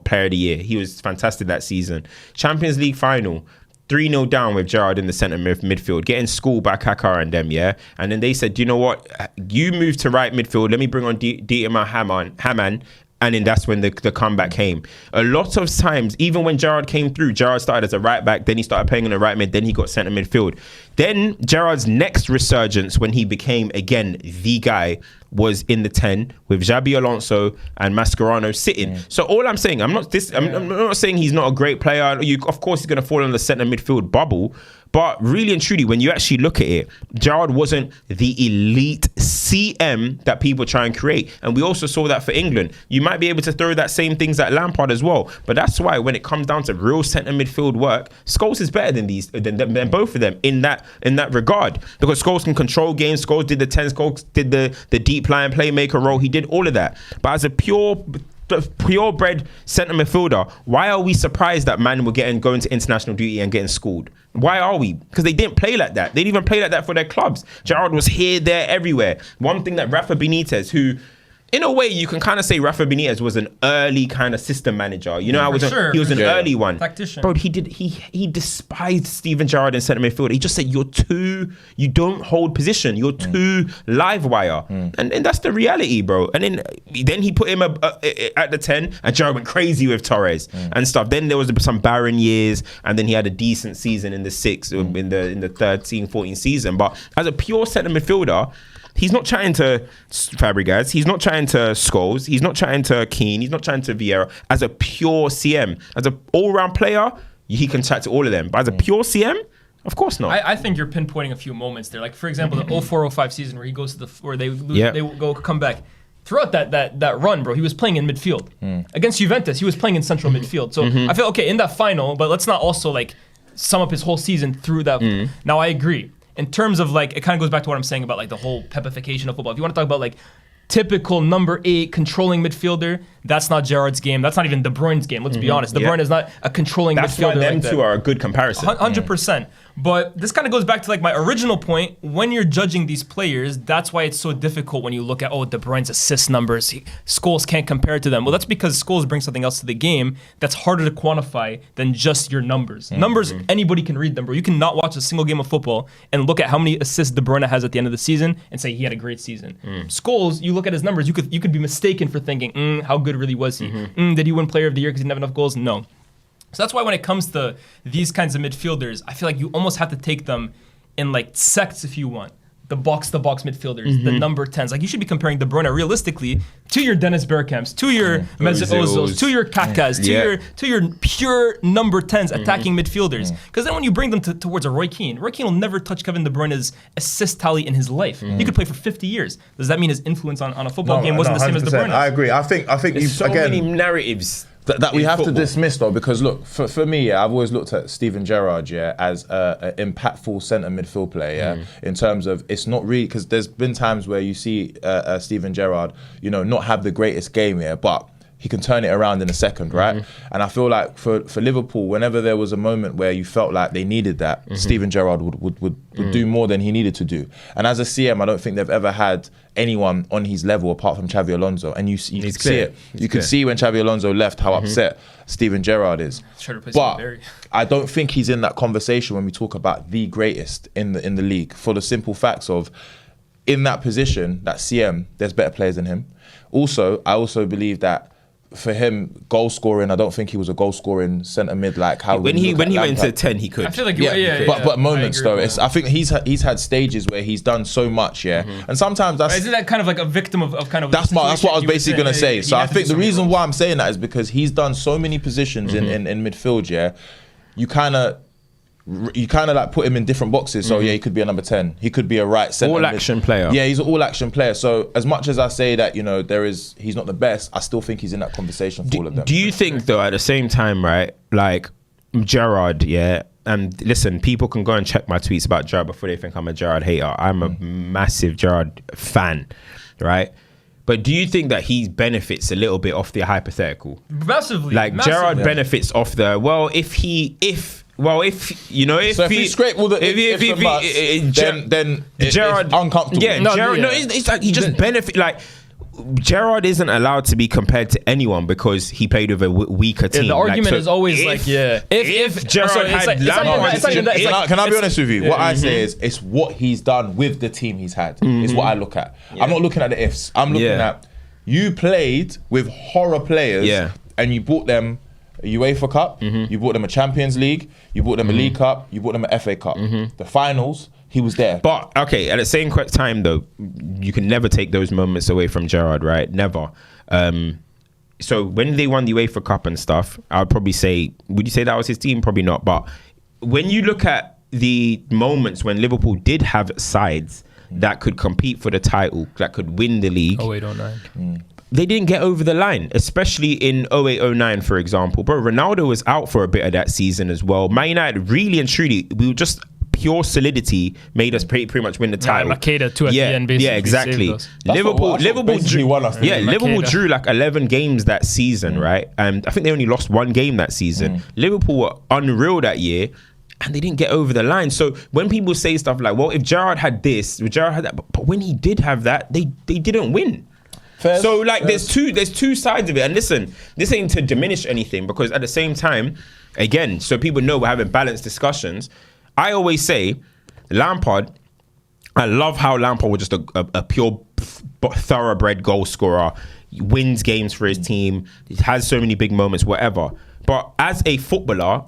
player of the year. He was fantastic that season. Champions League final, 3-0 down with Gerrard in the centre midfield, getting schooled by Kaká and them, yeah? And then they said, you know what? You move to right midfield. Let me bring on Dietmar Hamann. And then that's when the comeback came. A lot of times, even when Gerrard came through, Gerrard started as a right back, then he started playing on the right mid, then he got centre midfield. Then Gerrard's next resurgence when he became, again, the guy, was in the 10 with Xabi Alonso and Mascherano sitting. So all I'm saying, I'm not saying he's not a great player. Of course, he's going to fall in the centre midfield bubble. But really and truly, when you actually look at it, Gerrard wasn't the elite CM that people try and create. And we also saw that for England. You might be able to throw that same things at Lampard as well. But that's why when it comes down to real centre midfield work, Scholes is better than both of them in that regard. Because Scholes can control games. Scholes did the 10. Scholes did the deep line playmaker role. He did all of that. But as a purebred centre midfielder, why are we surprised that man were going to international duty and getting schooled? Why are we? Because they didn't play like that. They didn't even play like that for their clubs. Gerrard was here, there, everywhere. One thing that Rafa Benitez, who, in a way, you can kind of say Rafa Benitez was an early kind of system manager. You know, he was an early one. Tactician. Bro, he despised Steven Gerrard in centre midfield. He just said, you don't hold position. You're too live wire. And that's the reality, bro. And then he put him at the 10 and Gerrard went crazy with Torres and stuff. Then there was some barren years and then he had a decent season in the 6, in the 13-14 season. But as a pure centre midfielder, he's not chatting to Fabregas. He's not chatting to Scholes. He's not chatting to Keane. He's not chatting to Vieira. As a pure CM, as an all-round player, he can chat to all of them. But as a pure CM, of course not. I think you're pinpointing a few moments there. Like, for example, the 04-05 season where he goes to where they come back. Throughout that run, bro, he was playing in midfield. Against Juventus, he was playing in central midfield. So I feel, okay, in that final, but let's not also, like, sum up his whole season through that. Now, I agree. In terms of, like, it kind of goes back to what I'm saying about, like, the whole pepification of football. If you want to talk about, like, typical number 8 controlling midfielder, that's not Gerrard's game. That's not even De Bruyne's game. Let's be honest. De Bruyne is not a controlling midfielder. That's why them two are a good comparison. 100%. But this kind of goes back to, like, my original point. When you're judging these players, that's why it's so difficult when you look at, De Bruyne's assist numbers. Scholes can't compare it to them. Well, that's because Scholes brings something else to the game that's harder to quantify than just your numbers. Numbers, anybody can read them, bro. You cannot watch a single game of football and look at how many assists De Bruyne has at the end of the season and say he had a great season. Scholes, you look at his numbers, you could be mistaken for thinking, how good really was he? Did he win Player of the Year because he didn't have enough goals? No. So that's why when it comes to these kinds of midfielders, I feel like you almost have to take them in, like, sects if you want. The box-to-box midfielders, the number 10s. Like, you should be comparing De Bruyne realistically to your Dennis Bergkamps, to your Mesut Ozils, to your Kakas, to your pure number 10s attacking midfielders. Because then when you bring them towards a Roy Keane will never touch Kevin De Bruyne's assist tally in his life. He could play for 50 years. Does that mean his influence on a football game wasn't the same as De Bruyne? I agree. I think There's so many narratives that we have to dismiss, though, because look, for me, I've always looked at Steven Gerrard, as an impactful centre midfield player, in terms of it's not really, because there's been times where you see Steven Gerrard, not have the greatest game, but he can turn it around in a second, right? And I feel like for Liverpool, whenever there was a moment where you felt like they needed that, Steven Gerrard would do more than he needed to do. And as a CM, I don't think they've ever had anyone on his level apart from Xavi Alonso. And you can see it. You can see when Xavi Alonso left how upset Steven Gerrard is. But I don't think he's in that conversation when we talk about the greatest in the league, for the simple facts of, in that position, that CM, there's better players than him. Also, I also believe that for him, goal scoring, I don't think he was a goal scoring centre mid like how when he went to 10, he could. I feel like but moments though. I think he's had stages where he's done so much, and sometimes that's isn't that kind of like a victim of kind of that's what I was basically gonna say. So I think the reason why why I'm saying that is because he's done so many positions in midfield. You kind of like put him in different boxes. So he could be a number 10. He could be a right centre. All action player. Yeah, he's an all action player. So as much as I say that, he's not the best, I still think he's in that conversation for all of them. Do you think though, at the same time, right, like Gerrard, and listen, people can go and check my tweets about Gerrard before they think I'm a Gerrard hater. I'm a massive Gerrard fan, right? But do you think that he benefits a little bit off the hypothetical? Massively. Like Gerrard benefits off the, if he scrape all the then Gerrard, it's uncomfortable. Yeah, Gerrard. No, it's like he just benefit. Like Gerrard isn't allowed to be compared to anyone because he played with a weaker team. The argument is always if Gerrard had Lampard, can I be honest with you? What I say is it's what he's done with the team he's had is what I look at. I'm not looking at the ifs. I'm looking at you played with horror players and you bought them a UEFA Cup, you bought them a Champions League, you bought them a League Cup, you bought them an FA Cup. The finals, he was there. But okay, at the same time though, you can never take those moments away from Gerrard, right? Never. So when they won the UEFA Cup and stuff, I would probably say, would you say that was his team? Probably not. But when you look at the moments when Liverpool did have sides that could compete for the title, that could win the league. 08-09. They didn't get over the line, especially in 08-09, for example. Bro, Ronaldo was out for a bit of that season as well. Man United, really and truly, we were just pure solidity made us pretty much win the title. Makeda too at the end, basically. Yeah, exactly. Liverpool drew won us. Yeah, Liverpool drew like 11 games that season, right? And I think they only lost one game that season. Liverpool were unreal that year. And they didn't get over the line. So when people say stuff like, well, if Gerrard had this, if Gerrard had that, but when he did have that, they didn't win. So like there's two sides of it. And listen, this ain't to diminish anything because at the same time, again, so people know we're having balanced discussions. I always say Lampard, I love how Lampard was just a pure thoroughbred goal scorer. He wins games for his team. He has so many big moments, whatever. But as a footballer,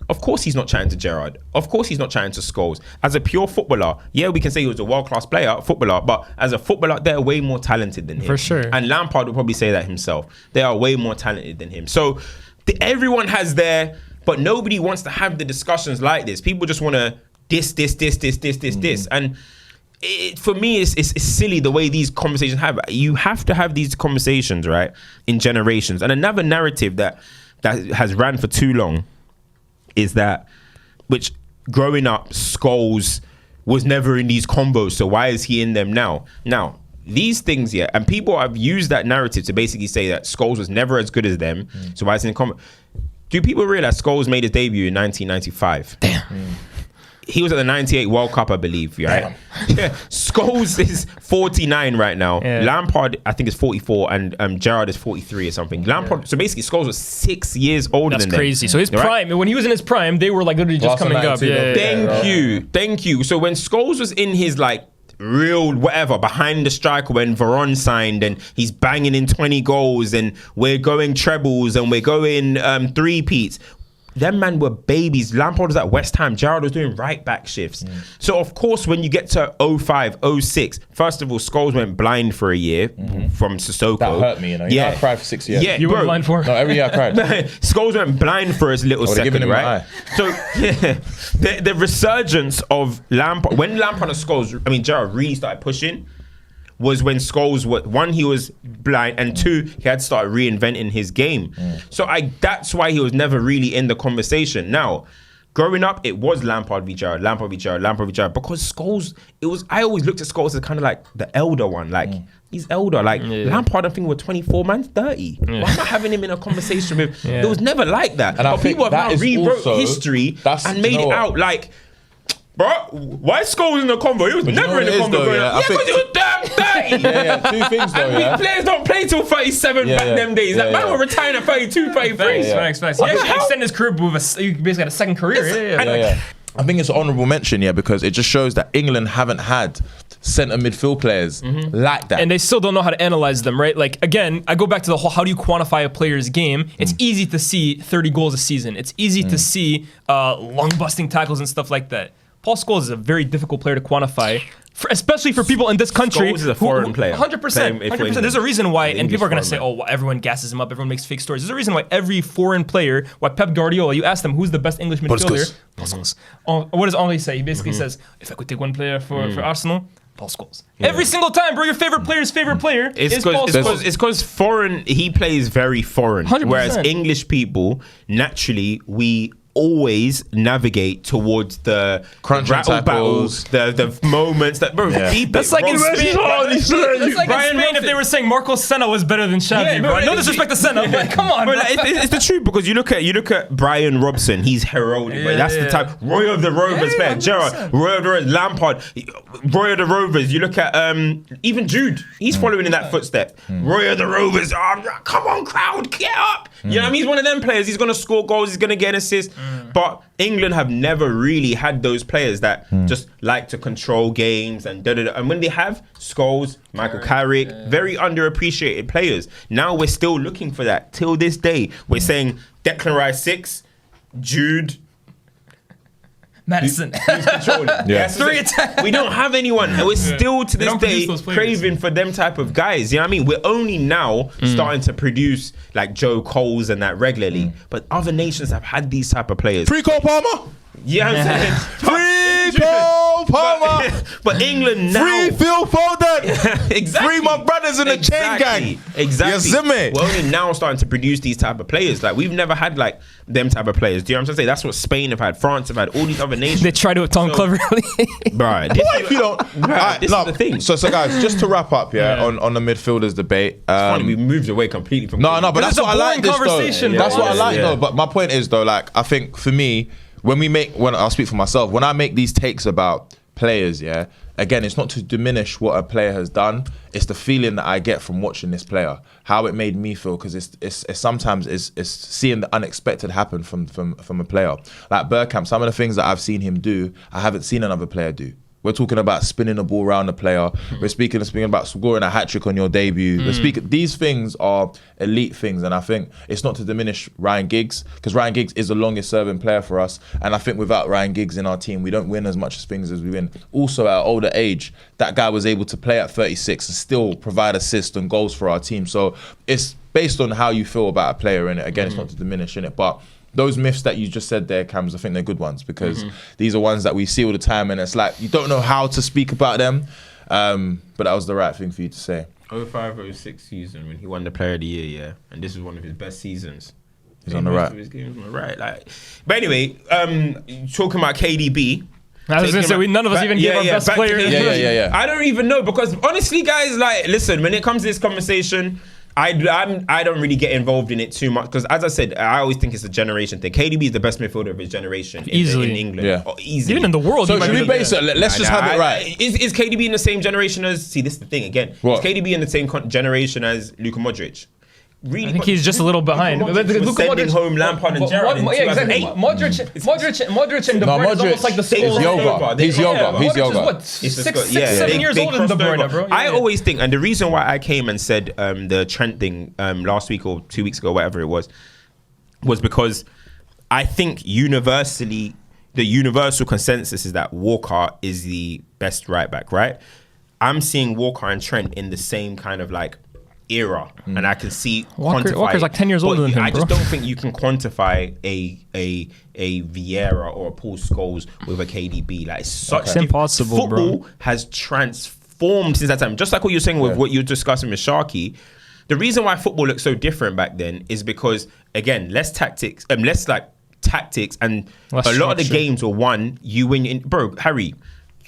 of course he's not chatting to Gerrard. Of course he's not chatting to Scholes. As a pure footballer, yeah, we can say he was a world-class footballer, but as a footballer, they're way more talented than him. For sure. And Lampard would probably say that himself. They are way more talented than him. So everyone has their, but nobody wants to have the discussions like this. People just want to this. And for me, it's silly the way these conversations have. You have to have these conversations, right, in generations. And another narrative that has ran for too long is that, which growing up, Scholes was never in these combos, so why is he in them now? Now, these things, and people have used that narrative to basically say that Scholes was never as good as them, so why is he in combo? Do people realize Scholes made his debut in 1995? Damn. He was at the 98 World Cup, I believe, right? Yeah. Scholes is 49 right now. Yeah. Lampard, I think, is 44, and Gerrard is 43 or something. Lampard, so basically, Scholes was 6 years older than them. That's crazy. So his prime, when he was in his prime, they were like literally just coming up. Thank you. So when Scholes was in his like real whatever behind the striker when Varane signed and he's banging in 20 goals and we're going trebles and we're going three-peats. Them man were babies. Lampard was at West Ham. Gerrard was doing right back shifts. So of course, when you get to 05, 06, first of all, Scholes went blind for a year from Sissoko. That hurt me, I cried for 6 years. Yeah, you were blind for? No, every year I cried. Scholes went blind for a little second, right? So the resurgence of Lampard, when Lampard and Scholes, Gerrard really started pushing, was when Scholes, one, he was blind, and two, he had started reinventing his game. So that's why he was never really in the conversation. Now, growing up, it was Lampard v Gerrard, because Scholes, I always looked at Scholes as kind of like the elder one, like he's elder. Like Lampard, I think, was 24, man's 30. Why am I having him in a conversation with? It was never like that. And but people have now rewrote history and made it out like, bro, why Scholes in the convo? He was never in the convo. Because he was damn 30. Two things though. And players don't play till 37 back them days. Man were retiring at 32, 33. Facts. He actually extended his career with he basically had a second career. I think it's an honourable mention, yeah, because it just shows that England haven't had centre midfield players like that. And they still don't know how to analyze them, right? Like, again, I go back to the whole, how do you quantify a player's game? It's easy to see 30 goals a season. It's easy to see lung-busting tackles and stuff like that. Paul Scholes is a very difficult player to quantify, especially for people in this country. Scholes is a foreign player. 100%. There's a reason why, and people are going to say, oh, well, everyone gasses him up, everyone makes fake stories. There's a reason why every foreign player, why Pep Guardiola, you ask them, who's the best English midfielder? Paul Scholes. What does Henri say? He basically says, if I could take one player for Arsenal, Paul Scholes. Yeah. Every single time, bro, your favorite player's favorite player is Paul Scholes. It's because foreign, he plays very foreign. 100%. Whereas English people, naturally, we always navigate towards the crunching rattle tackles, battles, the moments that bro. Deep that's like in Spain. That's like in Spain if they were saying Marcos Senna was better than Xavi, bro. No disrespect to Senna, but come on, bro. Like, it's the truth because you look at Brian Robson. He's heralded, but that's the type. Roy of the Rovers, man. Gerrard, Roy of the Rovers, Lampard, Roy of the Rovers. You look at even Jude. He's following in that footstep. Roy of the Rovers. Come on, crowd, get up. You know what I mean? He's one of them players. He's gonna score goals. He's gonna get assists. But England have never really had those players that just like to control games and da-da-da. And when they have, Scholes, Michael Carrick, very underappreciated players. Now we're still looking for that. Till this day, we're saying Declan Rice 6, Jude, Madison. Who's controlling? Yeah. Three attacks. We don't have anyone. And we're still to this don't day produce those players. craving for them type of guys. You know what I mean? We're only now starting to produce like Joe Coles and that regularly. But other nations have had these type of players. Free Cole Palmer. Yeah, I'm saying. Free Cole Palmer. But England now. Free Phil Foden. Exactly. Free my brothers in the chain gang. Exactly. You see me? We're only now starting to produce these type of players. Like we've never had like them type of players. Do you know what I'm saying? That's what Spain have had, France have had, all these other nations. They try to Tom cleverly. Right. What if you don't? Alright, this is the thing. So guys, just to wrap up, on the midfielders debate. Funny, we moved away completely from. No, but that's is what a I like. boring This conversation, though. bro. That's what I like Yeah. though. But my point is though, like I think for me, when I'll speak for myself, when I make these takes about players, yeah, again, it's not to diminish what a player has done. It's the feeling that I get from watching this player, how it made me feel, because it's sometimes it's seeing the unexpected happen from a player. Like Bergkamp, some of the things that I've seen him do, I haven't seen another player do. We're talking about spinning the ball around the player. We're speaking about scoring a hat-trick on your debut. These things are elite things, and I think it's not to diminish Ryan Giggs, because Ryan Giggs is the longest serving player for us, and I think without Ryan Giggs in our team, we don't win as much things as we win. Also, at an older age, that guy was able to play at 36 and still provide assists and goals for our team. So it's based on how you feel about a player, in it. Again, it's not to diminish in it, but those myths that you just said there, Cams, I think they're good ones, because these are ones that we see all the time, and it's like you don't know how to speak about them, but that was the right thing for you to say. 05-06 season when he won the Player of the Year, yeah, and this is one of his best seasons. He's on the right. His games on the right, like. But anyway, talking about KDB. I was gonna say none of us even gave our best player. Yeah. I don't even know, because honestly, guys, like, listen, when it comes to this conversation, I don't really get involved in it too much, because as I said, I always think it's a generation thing. KDB is the best midfielder of his generation Easily. in England. Yeah. Easily. Even in the world. So should we base it? Let's just have it right. Is KDB in the same generation as? See, this is the thing again. What? Is KDB in the same generation as Luka Modric? Really, I think he's just a little behind. Luka Modric was sending home Lampard and Gerrard in 2008. Modric and De Bruyne is almost like the same. He's younger. He's younger. He's Modric is younger. what, 7 years older than De Bruyne, bro. I always think, and the reason why I came and said the Trent thing last week or 2 weeks ago, whatever it was because I think universally, the universal consensus is that Walker is the best right back, right? I'm seeing Walker and Trent in the same kind of like era, and I can see Walker's like 10 years older than him, I just bro. don't think you can quantify a Vieira or a Paul Scholes with a KDB. Like, it's such It's impossible, football bro. has transformed since that time. Just like what you're saying with what you're discussing with Sharky. The reason why football looked so different back then is because, again, less tactics, and less Less a lot of the structure. games were won. You win, bro. Harry,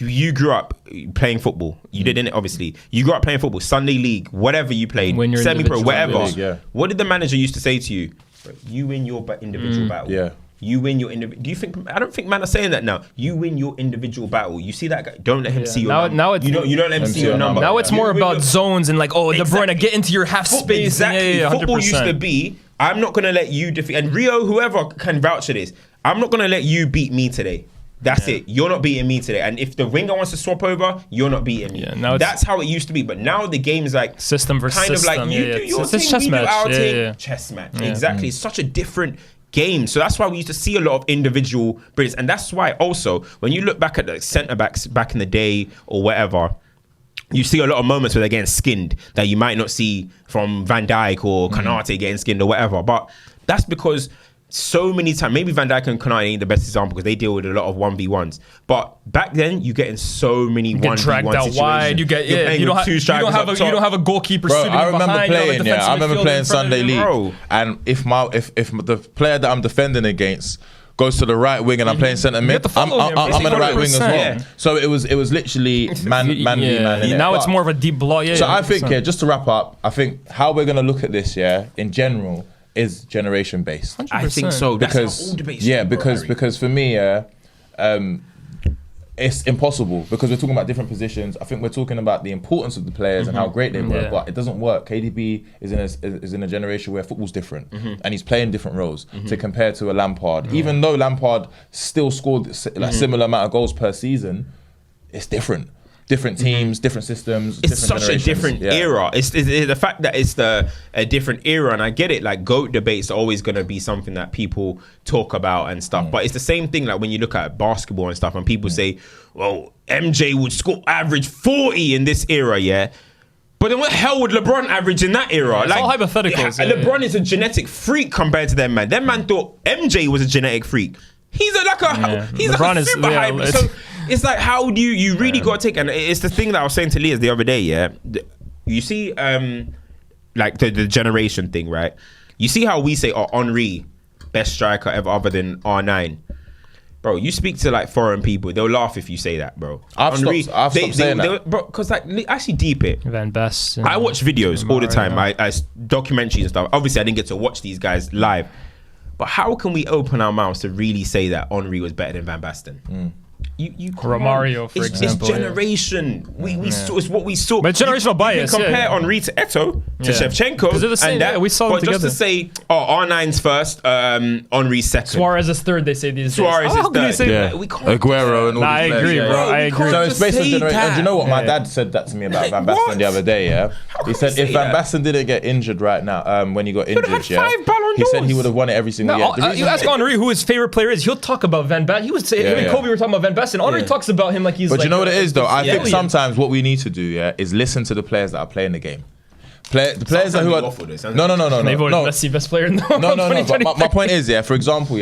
you grew up playing football. You didn't, obviously. You grew up playing football, Sunday League, whatever you played, Win your semi-pro, individual whatever. league, yeah. What did the manager used to say to you? You win your individual battle. Yeah. You win your individual. Do you think? I don't think man are saying that now. You win your individual battle. You see that guy? Don't let him see your number. Now it's you don't let him see your number. Now it's You more win about your- zones and like, oh, De Bruyne, Exactly. get into your half space. Exactly. Yeah, Football 100%. used to be, I'm not going to let you defeat. And Rio, whoever can vouch for this, I'm not going to let you beat me today. That's it. You're not beating me today. And if the winger wants to swap over, you're not beating me. That's how it used to be. But now the game's like system versus kind system. of like you do your thing, chess we match. do our thing. Chess match. Exactly. It's such a different game. So that's why we used to see a lot of individual brilliance. And that's why also when you look back at the centre backs back in the day or whatever, you see a lot of moments where they're getting skinned that you might not see from Van Dijk or Konate getting skinned or whatever. But that's because so many times, maybe Van Dijk and Konate ain't the best example because they deal with a lot of 1v1s. But back then, you get in so many 1v1 situations. Dragged out wide. You get you don't have a goalkeeper sitting behind. I remember playing Sunday League, and if the player that I'm defending against goes to the right wing and I'm playing centre mid, I'm in the right wing as well. Yeah. So it was literally man v man. Now it's more of a deep block. So I think, just to wrap up, I think how we're going to look at this, in general, is generation based. 100%. I think so. Because because for me, it's impossible because we're talking about different positions. I think we're talking about the importance of the players and how great they were, but it doesn't work. KDB is in a generation where football's different and he's playing different roles to compare to a Lampard. Even though Lampard still scored similar amount of goals per season, it's different. Different teams, different systems. It's such a different era. It's the fact that it's a different era, and I get it. Like GOAT debates are always going to be something that people talk about and stuff. But it's the same thing. Like when you look at basketball and stuff, and people say, "Well, MJ would score average 40 in this era," But then what the hell would LeBron average in that era? It's all hypotheticals. LeBron is a genetic freak compared to them, man. Them man thought MJ was a genetic freak. He's like a super hype. So it's like, how do you really got to take, and it's the thing that I was saying to Leah the other day, you see like the generation thing, right? You see how we say, Henry, best striker ever other than R9. Bro, you speak to like foreign people, they'll laugh if you say that, bro. I've stopped saying that. Bro, because like, actually deep it. Van Basten. I watch videos all the time. I documentaries and stuff. Obviously, I didn't get to watch these guys live. But how can we open our mouths to really say that Henry was better than Van Basten? You Romario, for example. It's generation. It's what we saw. But generational bias. You can compare Henry to Eto'o, to Shevchenko. They're the same. And we saw them together. Just to say, R9's first, Henry's second. Suarez is third, they say these days. Suarez is third. We can't Aguero and all I agree, bro. I agree. So it's based on generation. And do you know what? My dad said that to me about Van Basten the other day, He said if Van Basten didn't get injured right now, when he got injured, he said he would have won it every single year. You ask Henry who his favorite player is, he'll talk about Van Basten. He would say, him and Kobe were talking about Van Basten. Henry talks about him like he's But you know what it is though? I think sometimes what we need to do, is listen to the players that are playing the game. The players who are no. They've voted Messi best player in the world. No. But my point is, for example,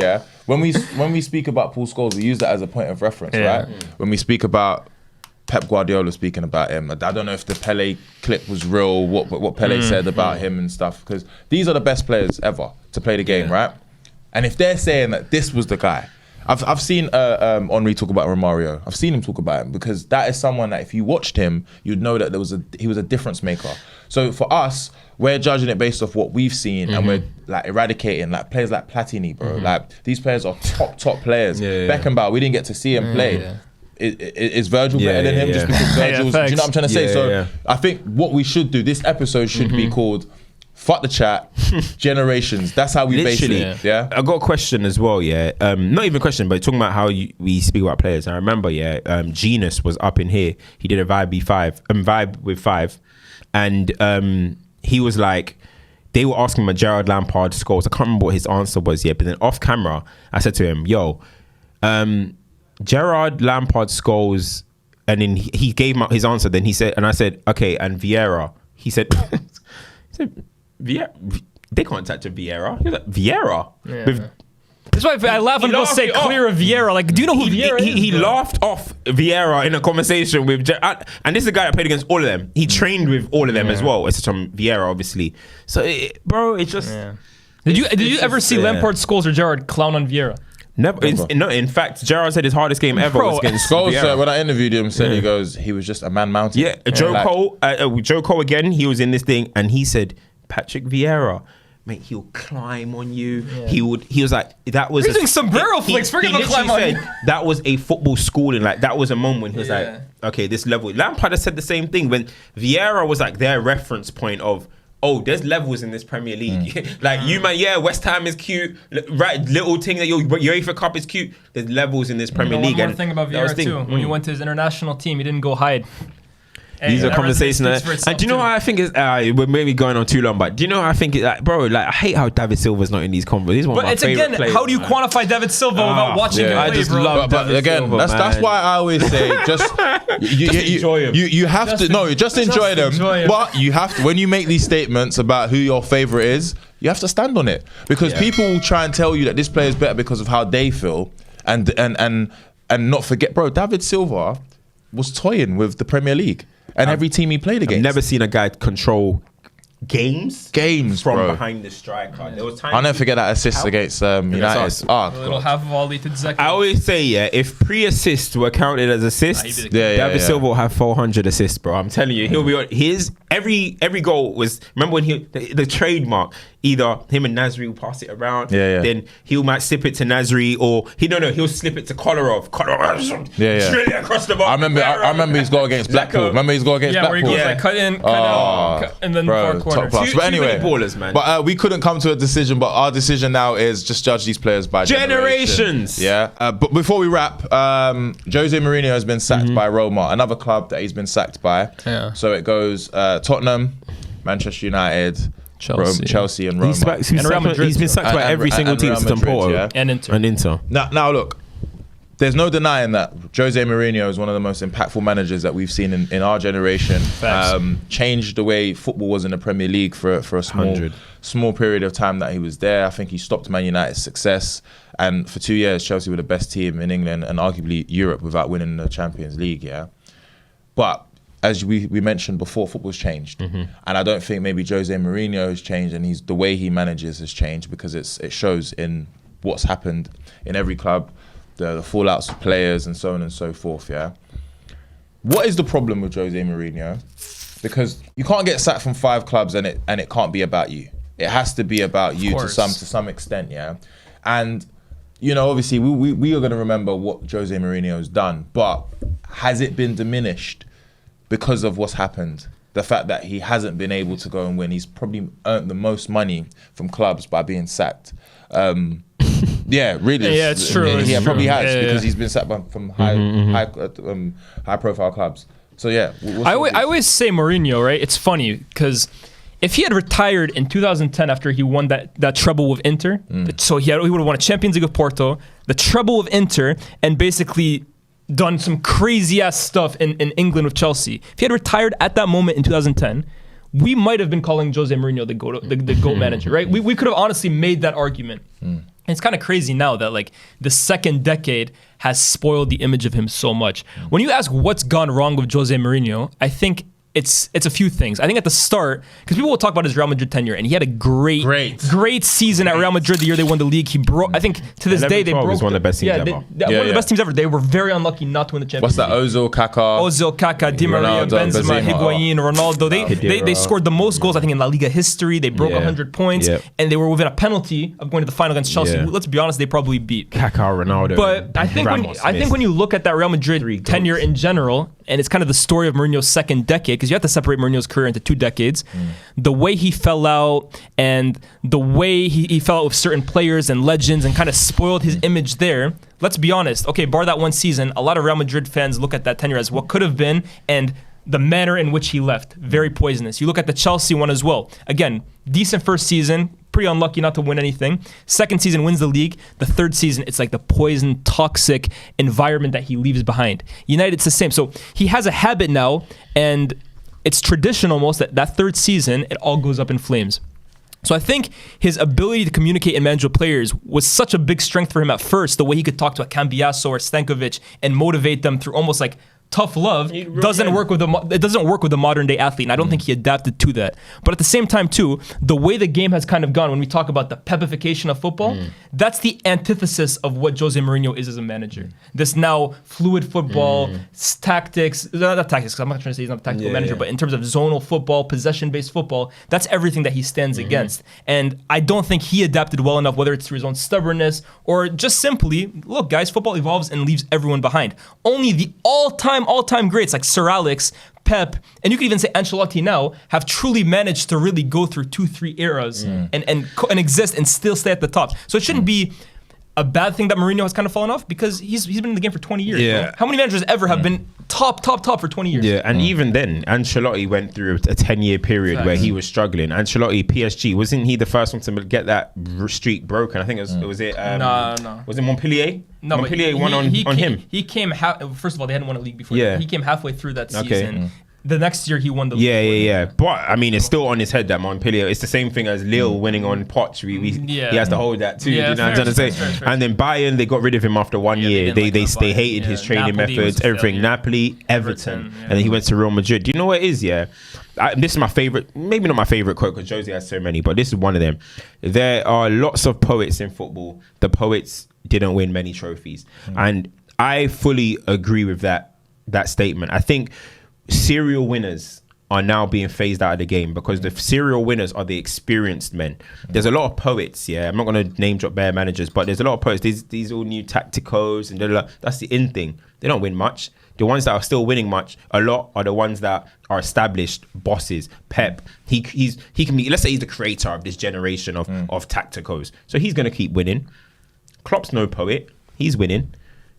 when we speak about Paul Scholes, we use that as a point of reference, right? When we speak about Pep Guardiola speaking about him, I don't know if the Pele clip was real, what Pele said about him and stuff, because these are the best players ever to play the game, right? And if they're saying that this was the guy, I've seen Henry talk about Romario. I've seen him talk about him because that is someone that if you watched him, you'd know that he was a difference maker. So for us, we're judging it based off what we've seen and we're like eradicating like players like Platini, bro. Like these players are top players. Beckenbauer, we didn't get to see him play. Is Virgil better than him just because Virgil's... do you know what I'm trying to say? I think what we should do, this episode should be called Fuck the Chat, Generations. That's how we base it. I got a question as well, not even a question, but talking about how we speak about players. I remember, Genus was up in here. He did a vibe with 5. And he was like, they were asking him a Gerard Lampard scores. I can't remember what his answer was yet, but then off camera, I said to him, Gerard Lampard scores, and then he gave him his answer. Then he said, and I said, okay, and Vieira. He said, Vieira, they can't touch a Vieira. He was like, Vieira? That's why I laugh when people say clear of Vieira. Like, do you know who Vieira is? He laughed off Vieira in a conversation with... And this is a guy that played against all of them. He trained with all of them as well. It's from Vieira, obviously. So, bro, it's just... Did you ever see Lampard, Scholes, or Gerrard clown on Vieira? Never. No, in fact, Gerrard said his hardest game ever was against Scholes. When I interviewed him, said he was just a man mountain. Yeah, Joe Cole again, he was in this thing, and he said, Patrick Vieira... Mate, he'll climb on you. He was like, that was... He's doing sombrero flicks. Forget about climb on you. That was a football schooling. Like, that was a moment when he was like, okay, this level. Lampard has said the same thing when Vieira was like their reference point of, oh, there's levels in this Premier League. Like you might, West Ham is cute, right? Little thing that your UEFA Cup is cute. There's levels in this Premier League. One more thing about Vieira too. When he went to his international team, he didn't go hide. These are conversations. And do you know what I think is? We're maybe going on too long, but do you know what I think is? Like, bro, like I hate how David Silva's not in these convos. He's one of my favorite players. How do you quantify David Silva without watching him play? I just love but again, Silva, that's why I always say just enjoy him. You have to just enjoy them. But you have to, when you make these statements about who your favorite is, you have to stand on it, because people will try and tell you that this player is better because of how they feel, and not forget, bro, David Silva was toying with the Premier League. And every team he played against. I've never seen a guy control games from bro. behind the striker. There was times I'll never forget that assist against United. A little half volley to Dzeko. I always say, if pre-assists were counted as assists, David Silva will have 400 assists, bro. I'm telling you, he'll be on his every goal was. Remember when the trademark? Either him and Nasri will pass it around, then he might slip it to Nasri, or he'll slip it to Kolarov. Straight across the bar. I remember his goal against Blackpool. Remember his goal against Blackpool? Where he goes like cut in, cut out, and then far corner. But anyway, ballers, man. But we couldn't come to a decision. But our decision now is just judge these players by generations. Yeah. But before we wrap, Jose Mourinho has been sacked by Roma, another club that he's been sacked by. Yeah. So it goes Tottenham, Manchester United, Chelsea and Roma. He's been sacked by every single team since Porto and Inter. Now look, there's no denying that Jose Mourinho is one of the most impactful managers that we've seen in our generation. Changed the way football was in the Premier League for a small period of time that he was there. I think he stopped Man United's success, and for 2 years Chelsea were the best team in England and arguably Europe without winning the Champions League. But as we mentioned before, football's changed, and I don't think maybe Jose Mourinho has changed, and the way he manages has changed, because it shows in what's happened in every club, the fallouts of players and so on and so forth. What is the problem with Jose Mourinho? Because you can't get sacked from 5 clubs and it can't be about you. It has to be about you to some extent. And obviously we are going to remember what Jose Mourinho has done, but has it been diminished because of what's happened? The fact that he hasn't been able to go and win. He's probably earned the most money from clubs by being sacked. Really. Yeah, it's true. He probably has, because he's been sacked from high profile clubs. So I always say Mourinho, right? It's funny because if he had retired in 2010 after he won that treble with Inter, so he would have won a Champions League with Porto, the treble with Inter, and basically done some crazy ass stuff in England with Chelsea. If he had retired at that moment in 2010, we might have been calling Jose Mourinho the GOAT manager, right? We could have honestly made that argument. And it's kind of crazy now that like the second decade has spoiled the image of him so much. When you ask what's gone wrong with Jose Mourinho, I think it's a few things. I think at the start, because people will talk about his Real Madrid tenure, and he had a great season at Real Madrid the year they won the league. He broke. I think to this day they broke. Was one of the best teams ever. One of the best teams ever. They were very unlucky not to win the Champions League. What's that? Ozil, Kaká, Di Maria, Benzema, Higuain, Ronaldo. They scored the most goals I think in La Liga history. They broke 100 points, and they were within a penalty of going to the final against Chelsea. Let's be honest, they probably beat Kaká, Ronaldo. But I think when you look at that Real Madrid tenure in general, and it's kind of the story of Mourinho's second decade, because you have to separate Mourinho's career into 2 decades. The way he fell out, and the way he fell out with certain players and legends, and kind of spoiled his image there. Let's be honest. Okay, bar that one season, a lot of Real Madrid fans look at that tenure as what could have been, and the manner in which he left, very poisonous. You look at the Chelsea one as well. Again, decent first season, pretty unlucky not to win anything. Second season wins the league. The third season, it's like the poison, toxic environment that he leaves behind. United's the same. So he has a habit now, and it's tradition almost that third season, it all goes up in flames. So I think his ability to communicate and manage with players was such a big strength for him at first. The way he could talk to a Cambiasso or Stankovic and motivate them through almost like tough love doesn't work with the modern day athlete, and I don't think he adapted to that. But at the same time too, the way the game has kind of gone, when we talk about the pepification of football, that's the antithesis of what Jose Mourinho is as a manager. This now fluid football, tactics, not tactics, because I'm not trying to say he's not a tactical manager, but in terms of zonal football, possession-based football, that's everything that he stands against. And I don't think he adapted well enough, whether it's through his own stubbornness or just simply, look guys, football evolves and leaves everyone behind. Only the all-time greats like Sir Alex Pep, and you could even say Ancelotti now, have truly managed to really go through 2-3 eras and exist and still stay at the top. So it shouldn't be a bad thing that Mourinho has kind of fallen off, because he's been in the game for 20 years. Yeah. Bro. How many managers ever have been top for 20 years? Yeah, and even then, Ancelotti went through a 10-year period where he was struggling. Ancelotti, PSG, wasn't he the first one to get that streak broken? I think it was No. Was it Montpellier? No, Montpellier won on him. He came, first of all, they hadn't won a league before. Yeah. He came halfway through that season. Okay. The next year he won the league. Yeah. But I mean, it's still on his head that Montpellier. It's the same thing as Lille winning on Poch. He has to hold that too. Yeah, you know what I'm trying to say? And then Bayern, they got rid of him after 1 year. They hated his training Napoli methods, everything. Napoli, Everton, and then he went to Real Madrid. Do you know what it is? Yeah, this is my favorite. Maybe not my favorite quote, because Jose has so many, but this is one of them. There are lots of poets in football. The poets didn't win many trophies, and I fully agree with that statement. I think serial winners are now being phased out of the game, because the serial winners are the experienced men. There's a lot of poets, I'm not going to name drop bare managers, but there's a lot of poets. These all new tacticos, and that's the in thing. They don't win much. The ones that are still winning a lot are the ones that are established bosses. Pep, he can be, let's say he's the creator of this generation of tacticos. So he's going to keep winning. Klopp's no poet. He's winning.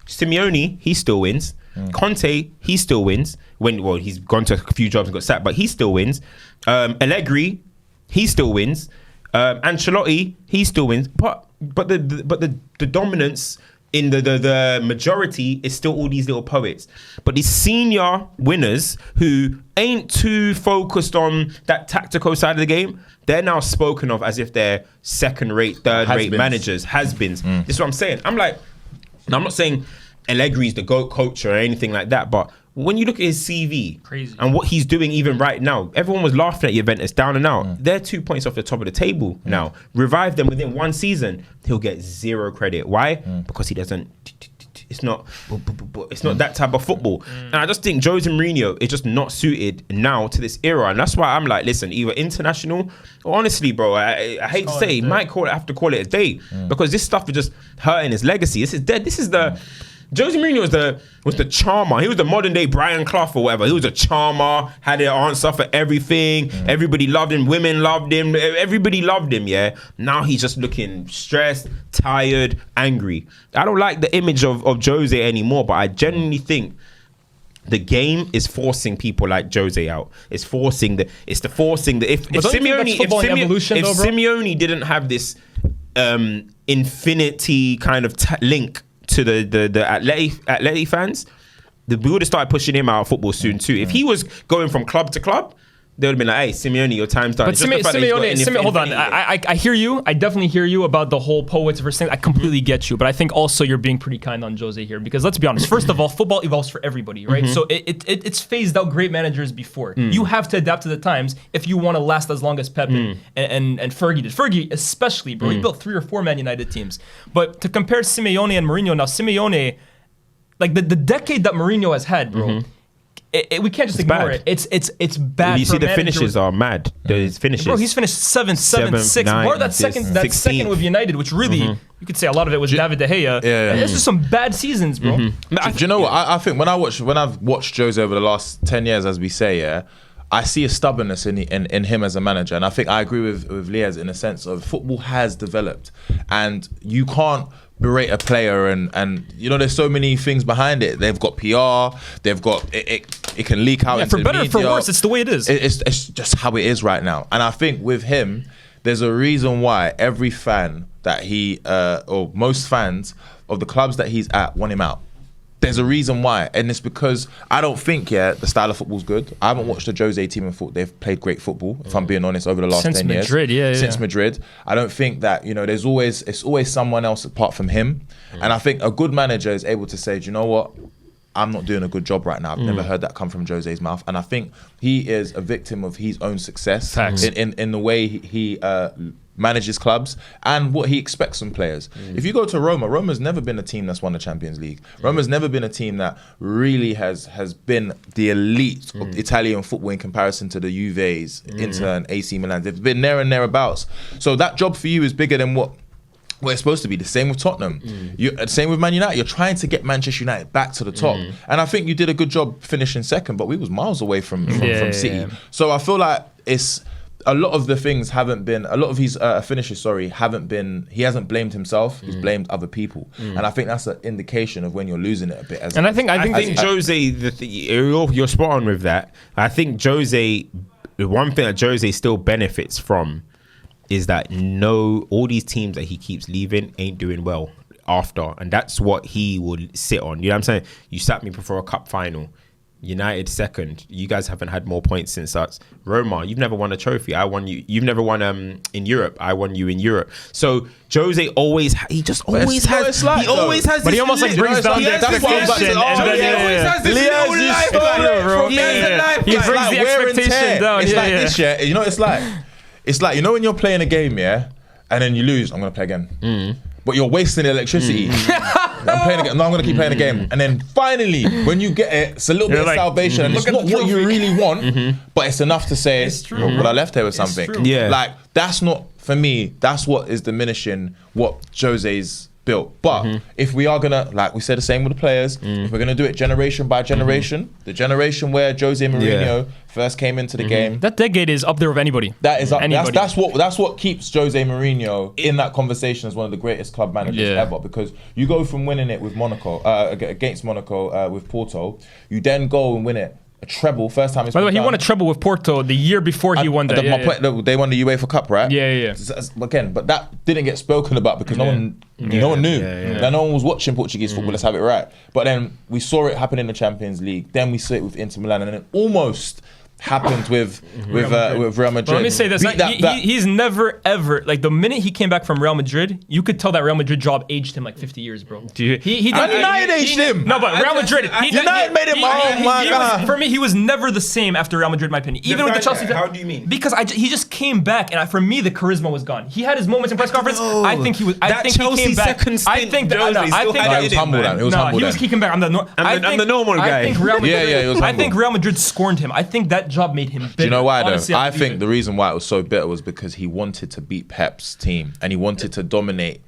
Simeone, he still wins. Conte, he still wins. He's gone to a few jobs and got sacked, but he still wins. Allegri, he still wins. Ancelotti, he still wins. But the dominance in the majority is still all these little poets. But these senior winners who ain't too focused on that tactical side of the game, they're now spoken of as if they're second-rate, third-rate managers, has-beens. This is what I'm saying. I'm not saying Allegri's the GOAT coach or anything like that, but when you look at his CV and what he's doing even right now, everyone was laughing at Juventus down and out. They're 2 points off the top of the table now. Revive them within one season, he'll get zero credit. Why? Because he doesn't. It's not that type of football. And I just think Jose Mourinho is just not suited now to this era. And that's why I'm like, listen, either international, or honestly, bro, I hate to say, he might have to call it a day, because this stuff is just hurting his legacy. This is dead. This is the Jose Mourinho was the charmer. He was the modern day Brian Clough or whatever. He was a charmer, had an answer for everything. Everybody loved him. Women loved him. Everybody loved him, yeah. Now he's just looking stressed, tired, angry. I don't like the image of Jose anymore, but I genuinely think the game is forcing people like Jose out. If Simeone didn't have this infinity kind of link to the Atleti fans, we would have started pushing him out of football soon too. If he was going from club to club, they would have been like, hey, Simeone, your time's done. But Simeone, hold on. I hear you. I definitely hear you about the whole poets versus thing. I completely get you. But I think also you're being pretty kind on Jose here, because let's be honest. First of all, football evolves for everybody, right? So it's phased out great managers before. You have to adapt to the times if you want to last as long as Pep and Fergie did. Fergie especially, bro. He built 3 or 4 Man United teams. But to compare Simeone and Mourinho, now Simeone, like the decade that Mourinho has had, bro, we can't just ignore it. It's bad. You see, the finishes are mad. His finishes, bro. He's finished 7, 6. More that second with United, which really you could say a lot of it was David De Gea. It's just some bad seasons, bro. Do you know what? I think when I've watched Jose over the last 10 years, as we say, I see a stubbornness in him as a manager, and I think I agree with Liaz in a sense of football has developed, and you can't berate a player and you know, there's so many things behind it. They've got PR, they've got it can leak out into for better the or for media. worse, it's the way it is. It's just how it is right now. And I think with him, there's a reason why every fan that or most fans of the clubs that he's at want him out. There's a reason why, and it's because I don't think the style of football's good. I haven't watched the Jose team and thought they've played great football, if I'm being honest, over the last 10 years. Since Madrid, I don't think that, it's always someone else apart from him. And I think a good manager is able to say, do you know what? I'm not doing a good job right now. I've never heard that come from Jose's mouth. And I think he is a victim of his own success in the way he manages clubs and what he expects from players. If you go to Roma's never been a team that's won the Champions League. Roma's never been a team that really has been the elite of Italian football in comparison to the Juves, Inter and AC Milan. They've been there and thereabouts. So that job for you is bigger than what what it's supposed to be. The same with Tottenham. Same with Man United. You're trying to get Manchester United back to the top. And I think you did a good job finishing second, but we was miles away from City. Yeah. So I feel like it's a lot of the things haven't been, a lot of his finishes, haven't been, he hasn't blamed himself, he's blamed other people. And I think that's an indication of when you're losing it a bit. And I think Jose, you're spot on with that. I think Jose, the one thing that Jose still benefits from is that all these teams that he keeps leaving ain't doing well after. And that's what he would sit on. You know what I'm saying? You sat me before a cup final. United second. You guys haven't had more points since us. Roma, you've never won a trophy. I won you. You've never won in Europe. I won you in Europe. So Jose always has. He almost has. But he almost like brings down the expectation. He brings the expectation down. It's like this, yeah. You know, it's like you know when you're playing a game, yeah, and then you lose. I'm gonna play again. But you're wasting the electricity. I'm playing again. No, I'm gonna keep playing the game. And then finally, when you get it, it's a little bit of salvation, and it's not what you really want, but it's enough to say, well, I left here with something. Yeah. Like that's not for me. That's what is diminishing what Jose's built. But if we are gonna, like we said, the same with the players. If we're gonna do it generation by generation, the generation where Jose Mourinho first came into the game, that decade is up there with anybody. That is up. That's what keeps Jose Mourinho in that conversation as one of the greatest club managers ever. Because you go from winning it with Monaco against Monaco with Porto, you then go and win it. A treble, first time. By the way, he won a treble with Porto the year before he won that. They won the UEFA Cup, right? Yeah. Again, but that didn't get spoken about because no one knew. No one was watching Portuguese football. Let's have it right. But then we saw it happen in the Champions League. Then we saw it with Inter Milan, and then it almost happened with Real Madrid. But let me say this: he's never ever, like, the minute he came back from Real Madrid, you could tell that Real Madrid job aged him like 50 years, bro. United aged him. No, but Real Madrid. United made him. Oh my God! For me, he was never the same after Real Madrid, in my opinion. Even with the Chelsea. How do you mean? Because he just came back, and for me, the charisma was gone. He had his moments in press conference. I think he was. I think he came back. I think that. He was humble then. He came back. I'm the normal guy. I think Real Madrid scorned him. I think that job made him bitter. Do you know why though? I think the reason why it was so bitter was because he wanted to beat Pep's team and he wanted to dominate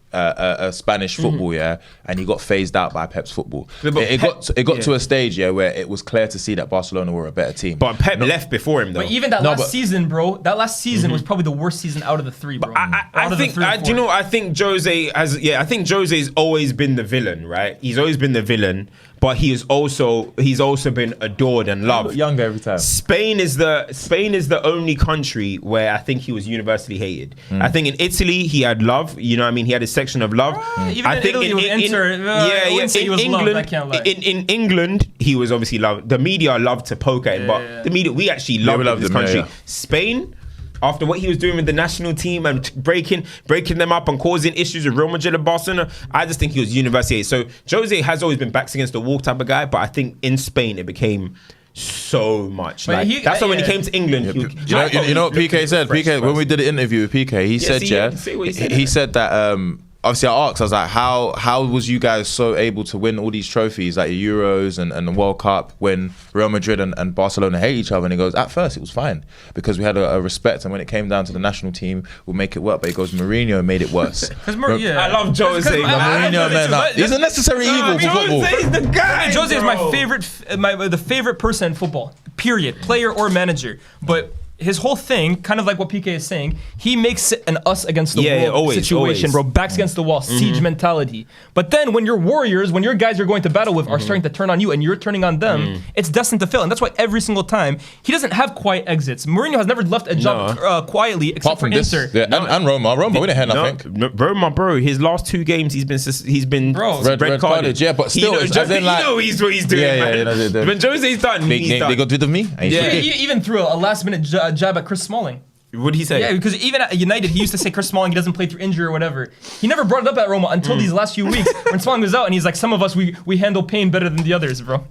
Spanish football, and he got phased out by Pep's football. It got to a stage, where it was clear to see that Barcelona were a better team. But Pep left before him, though. But even that last season, bro, was probably the worst season out of the three, bro. I think Jose has. I think Jose's always been the villain, right? He's always been the villain. But he's also been adored and loved. Younger every time. Spain is the only country where I think he was universally hated. I think in Italy he had love. You know what I mean? He had a section of love. Even I think in England he was obviously loved. The media loved to poke at him, but the media, we actually loved this country. Spain, after what he was doing with the national team and breaking them up and causing issues with Real Madrid and Barcelona, I just think he was universally. So Jose has always been backs against the wall type of guy, but I think in Spain it became so much. That's why when he came to England, you know what PK said? PK, when we did an interview with PK, he said that. Obviously, I asked, I was like, how was you guys so able to win all these trophies, like the Euros and the World Cup, when Real Madrid and Barcelona hate each other? And he goes, at first it was fine because we had a respect, and when it came down to the national team, we'll make it work. But he goes, Mourinho made it worse. I love Jose. Mourinho, man, he's a necessary evil for football. Jose's the guy. Jose is my favorite, the favorite person in football, period, player or manager. But his whole thing, kind of like what PK is saying, he makes it an us against the world situation, bro. Backs against the wall, siege mentality. But then when your warriors, when your guys you're going to battle with are starting to turn on you and you're turning on them, it's destined to fail. And that's why every single time, he doesn't have quiet exits. Mourinho has never left a job quietly, except for Inter. And Roma, we didn't hear nothing. Roma, bro, his last 2 games, he's been red carded. Yeah, but still, he's what he's doing. Yeah. When Jose's done, he's done. They got rid of me. He even threw a last-minute jab at Chris Smalling. What did he say? Yeah, because even at United, he used to say Chris Smalling, he doesn't play through injury or whatever. He never brought it up at Roma until these last few weeks when Smalling was out, and he's like, some of us, we handle pain better than the others, bro.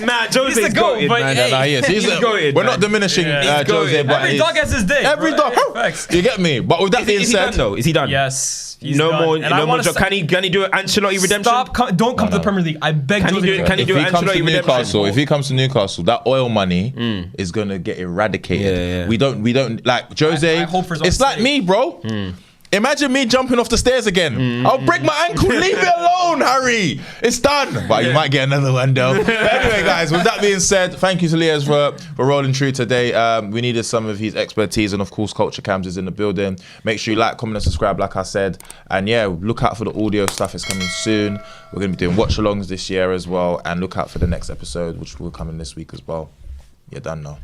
Nah, Jose's goated, man. We're not diminishing Jose, but every dog has his day. Every dog. You get me? But with that being said, is he done? Yes. No more. Can he do an Ancelotti redemption? Don't come to the Premier League. I beg you. Can he do an Ancelotti redemption? If he comes to Newcastle, that oil money is gonna get eradicated. We don't like Jose. I hope for his own it's like sake. me, bro. Imagine me jumping off the stairs again. I'll break my ankle. Leave it alone, Harry. It's done. But you might get another one though. But anyway, guys, with that being said, thank you to Liaz for rolling through today. We needed some of his expertise, and of course, Culture Cams is in the building. Make sure you like, comment, and subscribe, like I said. And yeah, look out for the audio stuff. It's coming soon. We're going to be doing watch-alongs this year as well. And look out for the next episode, which will come in this week as well. You're done now.